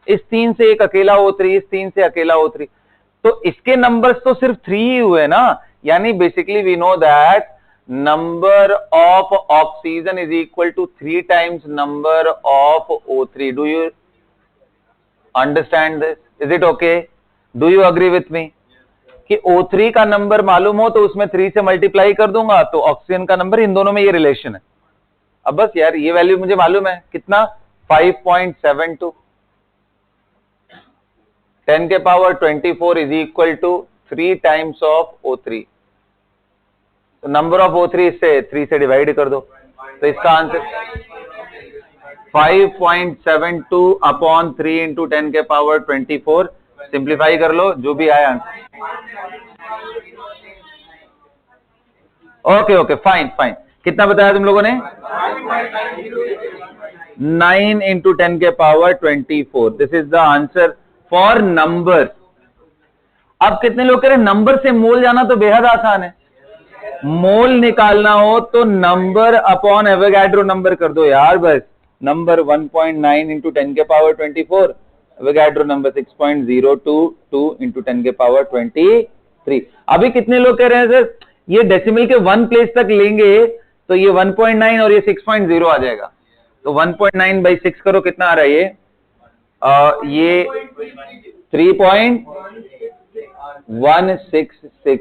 इस 3 से एक अकेला O3, इस 3 से अकेला O3, तो इसके नंबर्स तो सिर्फ 3 ही हुए ना। यानी basically we know that number of oxygen is equal to 3 times number of O3। Do you understand this? Is it okay? Do you agree with me कि O3 का नंबर मालूम हो तो उसमें 3 से मल्टीप्लाई कर दूंगा तो ऑक्सीजन का नंबर, इन दोनों में ये रिलेशन है। अब बस यार ये वैल्यू मुझे मालूम है कितना, 5.72, 10 के पावर 24 is equal to 3 times of O3, तो नंबर ऑफ O3 से 3 से डिवाइड कर दो, तो इसका आंसर 5.72 अपॉन 3 इंटू 10 के पावर 24। सिंप्लीफाई कर लो, जो भी आया answer. Okay okay fine fine, कितना बताया तुम लोगों ने? 9 इंटू 10 के पावर 24। This is the answer for number. अब कितने लोग कह रहे हैं नंबर से मोल जाना तो बेहद आसान है, मोल निकालना हो तो नंबर अपॉन एवोगाड्रो नंबर कर दो यार, बस नंबर 1.9 इंटू 10 के पावर 24, एवोगाड्रो नंबर 6.022 इंटू 10 के पावर 23। अभी कितने लोग कह रहे हैं सर ये डेसिमल के 1 प्लेस तक लेंगे तो ये 1.9 और ये 6.0 आ जाएगा, तो 1.9 बाई 6 करो, कितना आ रहा है ये 3. 166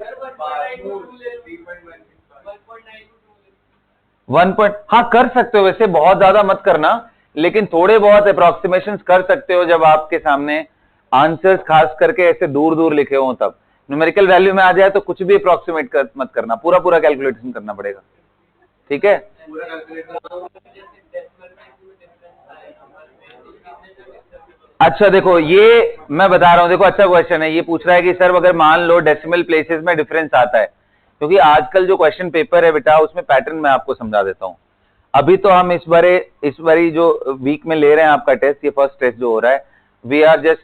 हाँ कर सकते हो, वैसे बहुत ज्यादा मत करना, लेकिन थोड़े बहुत अप्रोक्सीमेशन कर सकते हो जब आपके सामने आंसर्स खास करके ऐसे दूर दूर लिखे हो तब। न्यूमेरिकल वैल्यू में आ जाए तो कुछ भी अप्रोक्सीमेट मत करना, पूरा पूरा कैलकुलेशन करना पड़ेगा, ठीक है। अच्छा देखो, ये मैं बता रहा हूं, देखो अच्छा क्वेश्चन है, ये पूछ रहा है कि सर अगर मान लो डेसिमल प्लेसेस में डिफरेंस आता है, क्योंकि आजकल जो क्वेश्चन पेपर है बेटा उसमें पैटर्न मैं आपको समझा देता हूं। अभी तो हम इस बारी जो वीक में ले रहे हैं आपका टेस्ट, ये फर्स्ट टेस्ट जो हो रहा है, वी आर जस्ट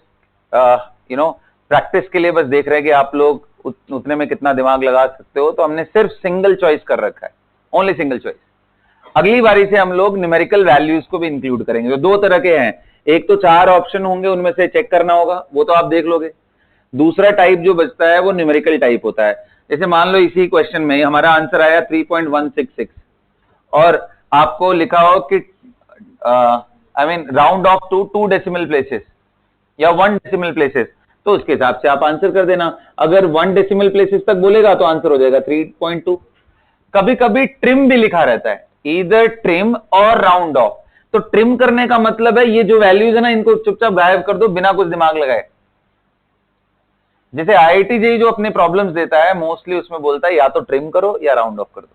प्रैक्टिस के लिए बस देख रहे हैं कि आप लोग उतने में कितना दिमाग लगा सकते हो, तो हमने सिर्फ सिंगल चॉइस कर रखा है, ओनली सिंगल चॉइस। अगली बारी से हम लोग न्यूमेरिकल वैल्यूज को भी इंक्लूड करेंगे। तो दो तरह के हैं, एक तो 4 ऑप्शन होंगे, उनमें से चेक करना होगा, वो तो आप देख लोगे। दूसरा टाइप जो बचता है वो न्यूमेरिकल टाइप होता है। जैसे मान लो इसी क्वेश्चन में हमारा आंसर आया 3.166 और आपको लिखा हो कि I mean round off to 2 decimal places या 1 डेसिमल प्लेसेस, तो उसके हिसाब से आप आंसर कर देना। अगर 1 डेसिमल प्लेसेस तक बोलेगा तो आंसर हो जाएगा 3.2। कभी कभी ट्रिम भी लिखा रहता है, ईदर ट्रिम और राउंड ऑफ। तो ट्रिम करने का मतलब है ये जो वैल्यूज है ना, इनको चुपचाप गायब कर दो बिना कुछ दिमाग लगाए। जैसे IIT जेईई जो अपने प्रॉब्लम्स देता है मोस्टली उसमें बोलता है या तो ट्रिम करो या राउंड ऑफ कर दो,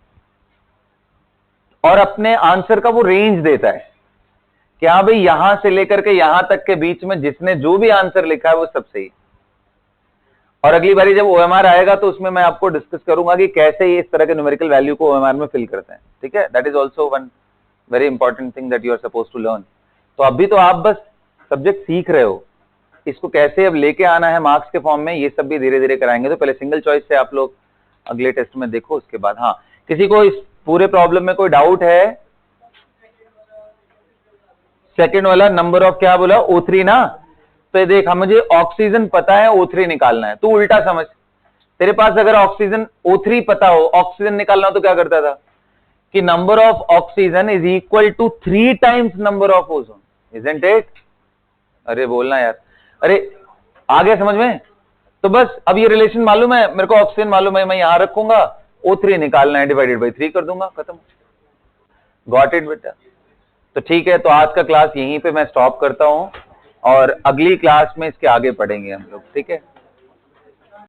और अपने आंसर का वो रेंज देता है कि हाँ भाई यहां से लेकर के यहां तक के बीच में जिसने जो भी आंसर लिखा है वो सब सही। और अगली बारी जब OMR आएगा तो उसमें मैं आपको डिस्कस करूंगा कि कैसे ये इस तरह के न्यूमेरिकल वैल्यू को OMR में फिल करते हैं, ठीक है। That is also one very important thing that you are suppose to learn. तो अभी तो आप बस सब्जेक्ट सीख रहे हो, इसको कैसे अब लेके आना है मार्क्स के फॉर्म में, ये सब भी धीरे धीरे कराएंगे। तो पहले सिंगल चॉइस से आप लोग अगले टेस्ट में देखो, उसके बाद हाँ किसी को इस पूरे प्रॉब्लम में कोई डाउट है? सेकंड वाला नंबर ऑफ क्या बोला, O3 ना। तो देख, मुझे ऑक्सीजन पता है, O3 निकालना है। तू उल्टा समझ, तेरे पास अगर ऑक्सीजन O3 पता हो, ऑक्सीजन निकालना हो तो क्या करता था कि number of oxygen is equal to 3 times number of ozone, isn't it? अरे बोलना यार, अरे आ गया समझ में? तो बस अब ये रिलेशन मालूम है मेरे को, ऑक्सीजन मालूम है, मैं यहां रखूंगा, O3 निकालना है, डिवाइडेड बाई 3 कर दूंगा, खत्म। गॉट इट बेटा? तो ठीक है, तो आज का क्लास यहीं पे मैं स्टॉप करता हूं और अगली क्लास में इसके आगे पढ़ेंगे हम लोग, ठीक है।